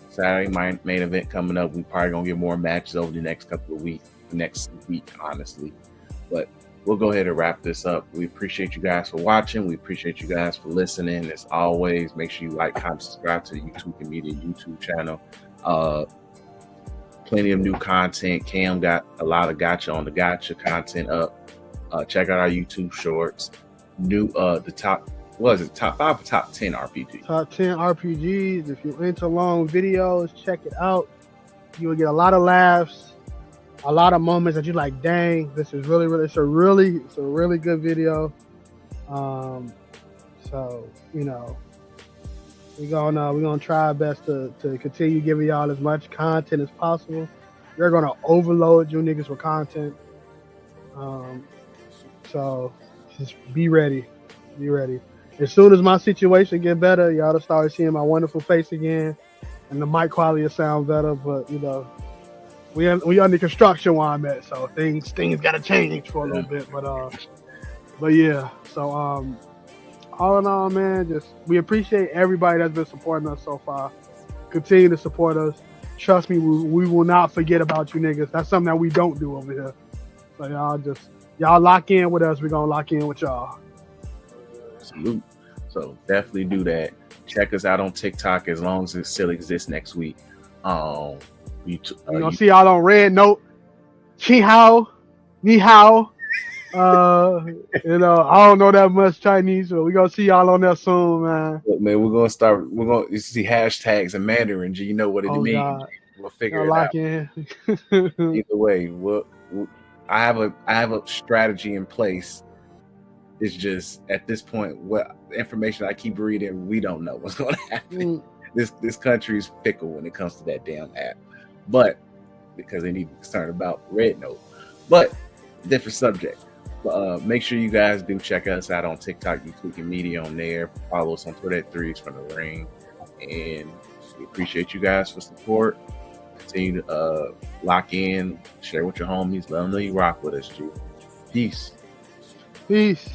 Saturday main event coming up. We probably gonna get more matches over the next couple of weeks. Next week, honestly. But we'll go ahead and wrap this up. We appreciate you guys for watching. We appreciate you guys for listening. As always, make sure you like, comment, subscribe to the Tweeking Media YouTube channel. Plenty of new content. Cam got a lot of gotcha content up. Check out our YouTube shorts. The top 5 or top 10 RPGs? Top 10 RPGs. If you're into long videos, check it out. You will get a lot of laughs, a lot of moments that you're like, dang, this is it's a really good video. So, you know, we're gonna try our best to continue giving y'all as much content as possible. We're gonna overload you niggas with content. So just be ready. As soon as my situation get better, y'all will start seeing my wonderful face again, and the mic quality will sound better. But you know, we under construction where I'm at, so things gotta change for a little bit. But yeah. So all in all, man, we appreciate everybody that's been supporting us so far. Continue to support us. Trust me, we will not forget about you niggas. That's something that we don't do over here. So y'all lock in with us. We're gonna lock in with y'all. Salute. So definitely do that. Check us out on TikTok as long as it still exists next week. You're gonna see y'all on Red Note. Chi hao, ni hao. You know, I don't know that much Chinese, but we're gonna see y'all on there soon, man. Look, man, we're gonna see hashtags in Mandarin. Do you know what it means? God. We'll figure it out. In. Either way, I have a strategy in place. It's just at this point, what information I keep reading, we don't know what's going to happen. This country is fickle when it comes to that damn app, but because they need to be concerned about Red Note. But different subject. Make sure you guys do check us out on TikTok, Tweeking Media on there. Follow us on Twitter at 3s from the Ring, and we appreciate you guys for support. Continue to lock in, share with your homies, let them know you rock with us, G. Peace.